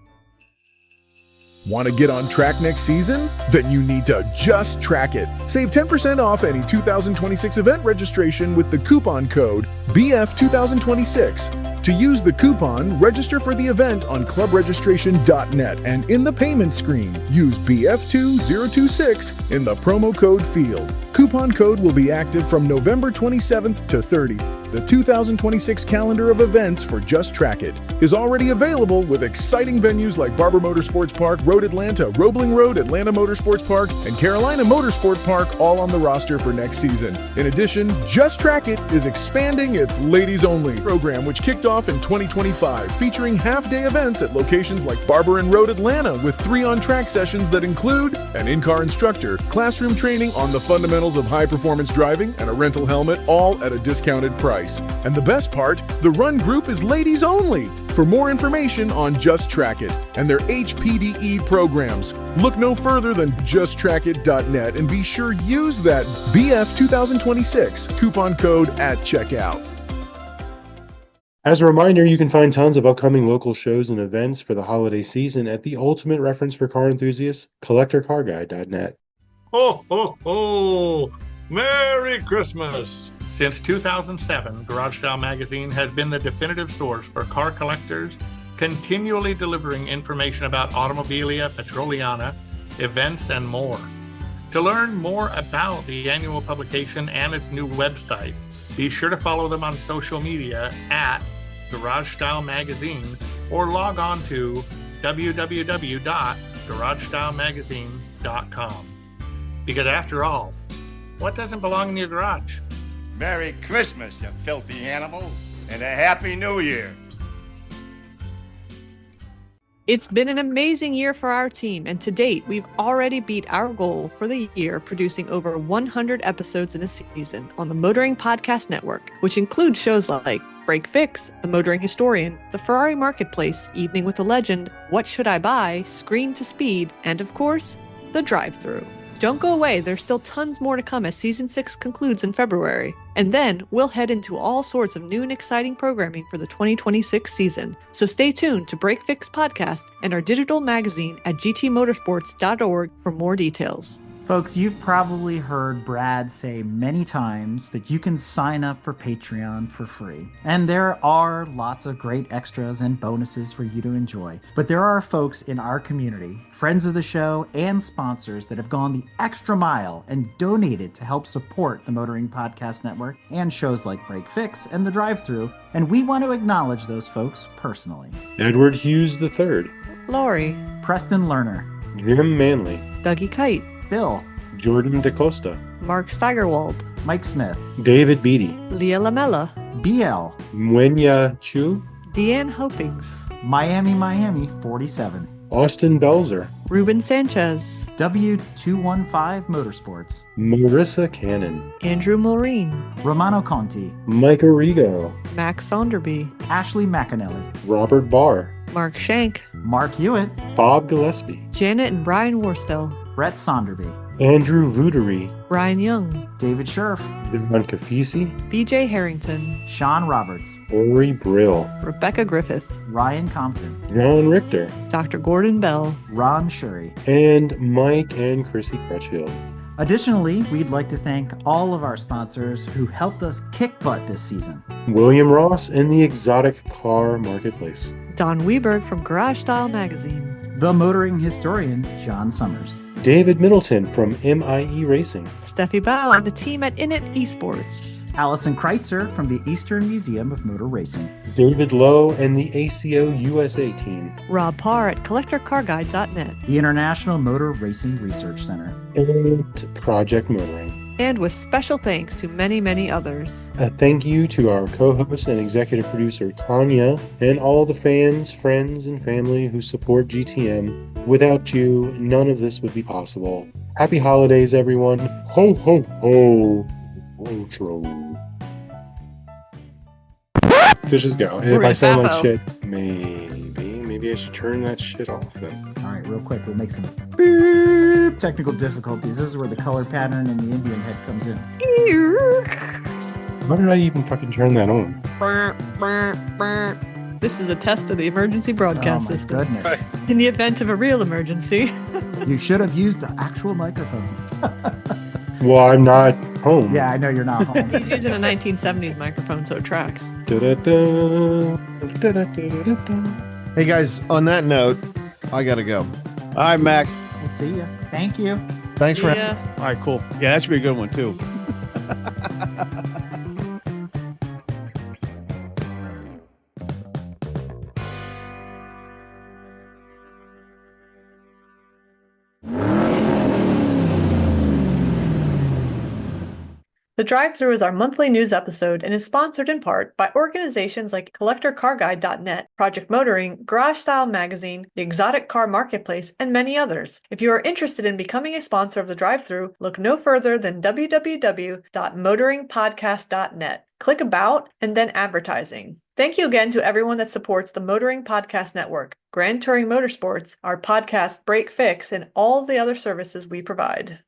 S14: Want to get on track next season? Then you need to just track it. Save 10% off any 2026 event registration with the coupon code BF2026. To use the coupon, register for the event on clubregistration.net and in the payment screen, use BF2026 in the promo code field. Coupon code will be active from November 27th to 30. The 2026 calendar of events for Just Track It is already available with exciting venues like Barber Motorsports Park, Road Atlanta, Roebling Road, Atlanta Motorsports Park, and Carolina Motorsport Park all on the roster for next season. In addition, Just Track It is expanding its Ladies Only program, which kicked off in 2025, featuring half-day events at locations like Barber and Road Atlanta with 3 on-track sessions that include an in-car instructor, classroom training on the fundamentals of high-performance driving, and a rental helmet, all at a discounted price. And the best part, the run group is ladies only. For more information on Just Track It and their HPDE programs, look no further than justtrackit.net and be sure use that BF2026 coupon code at checkout.
S2: As a reminder, you can find tons of upcoming local shows and events for the holiday season at the ultimate reference for car enthusiasts, collectorcarguide.net.
S8: Ho, ho, ho! Merry Christmas! Since 2007, Garage Style Magazine has been the definitive source for car collectors, continually delivering information about automobilia, petroliana, events, and more. To learn more about the annual publication and its new website, be sure to follow them on social media at Garage Style Magazine or log on to www.garagestylemagazine.com. Because after all, what doesn't belong in your garage?
S15: Merry Christmas, you filthy animal, and a Happy New Year.
S1: It's been an amazing year for our team, and to date, we've already beat our goal for the year, producing over 100 episodes in a season on the Motoring Podcast Network, which includes shows like Break Fix, The Motoring Historian, The Ferrari Marketplace, Evening with a Legend, What Should I Buy, Screen to Speed, and of course, The Drive-Thru. Don't go away, there's still tons more to come as Season 6 concludes in February. And then we'll head into all sorts of new and exciting programming for the 2026 season. So stay tuned to Break Fix Podcast and our digital magazine at gtmotorsports.org for more details.
S3: Folks, you've probably heard Brad say many times that you can sign up for Patreon for free. And there are lots of great extras and bonuses for you to enjoy. But there are folks in our community, friends of the show and sponsors, that have gone the extra mile and donated to help support the Motoring Podcast Network and shows like Break Fix and The Drive-Thru. And we want to acknowledge those folks personally.
S2: Edward Hughes III,
S1: Lori,
S3: Preston Lerner,
S2: Jim Manley,
S1: Dougie Kite,
S3: Bill,
S2: Jordan DaCosta,
S1: Mark Steigerwald,
S3: Mike Smith,
S2: David Beatty,
S1: Leah Lamella,
S3: BL,
S2: Mwenya Chu,
S1: Deanne Hopings,
S3: Miami 47,
S2: Austin Belzer,
S1: Ruben Sanchez,
S3: W215 Motorsports,
S2: Marissa Cannon,
S1: Andrew Maureen,
S3: Romano Conti,
S2: Mike Arrigo,
S1: Max Saunderby,
S3: Ashley McAnally,
S2: Robert Barr,
S1: Mark Shank,
S3: Mark Hewitt,
S2: Bob Gillespie,
S1: Janet and Brian Worstel,
S3: Brett Sonderby,
S2: Andrew Vudery,
S1: Ryan Young,
S3: David Scherf,
S2: John Cafisi,
S1: BJ Harrington,
S3: Sean Roberts,
S2: Ori Brill,
S1: Rebecca Griffith,
S3: Ryan Compton,
S2: Ron Richter,
S1: Dr. Gordon Bell,
S3: Ron Shuri,
S2: and Mike and Chrissy Crutchfield.
S3: Additionally, we'd like to thank all of our sponsors who helped us kick butt this season.
S2: William Ross and the Exotic Car Marketplace.
S1: Don Weberg from Garage Style Magazine,
S3: The Motoring Historian, John Summers,
S2: David Middleton from MIE Racing.
S1: Steffi Bao and the team at Init Esports,
S3: Allison Kreitzer from the Eastern Museum of Motor Racing,
S2: David Lowe and the ACO USA team.
S1: Rob Parr at CollectorCarGuide.net,
S3: the International Motor Racing Research Center,
S2: and Project Motoring.
S1: And with special thanks to many, many others.
S2: A thank you to our co-host and executive producer, Tanya, and all the fans, friends, and family who support GTM. Without you, none of this would be possible. Happy holidays, everyone. Ho, ho, ho. Outro. Fishes go. And if I sound like shit, maybe I should turn that shit off then.
S3: All right, real quick, we'll make some beep technical difficulties. This is where the color pattern and the Indian head comes in.
S2: Why did I even fucking turn that on?
S1: This is a test of the emergency broadcast system.
S3: Goodness.
S1: In the event of a real emergency.
S3: You should have used the actual microphone.
S2: Well, I'm not home.
S3: Yeah, I know you're not home.
S1: He's using a 1970s microphone, so it tracks.
S5: Hey guys, on that note, I gotta go.
S4: All right, Max.
S3: We'll see you. Thank you.
S5: Thanks for
S1: Yeah.
S4: All right, cool. Yeah, that should be a good one, too.
S1: The Drive-Thru is our monthly news episode and is sponsored in part by organizations like CollectorCarGuide.net, Project Motoring, Garage Style Magazine, the Exotic Car Marketplace, and many others. If you are interested in becoming a sponsor of The Drive-Thru, look no further than www.motoringpodcast.net. Click About and then Advertising. Thank you again to everyone that supports the Motoring Podcast Network, Grand Touring Motorsports, our podcast Break Fix, and all the other services we provide.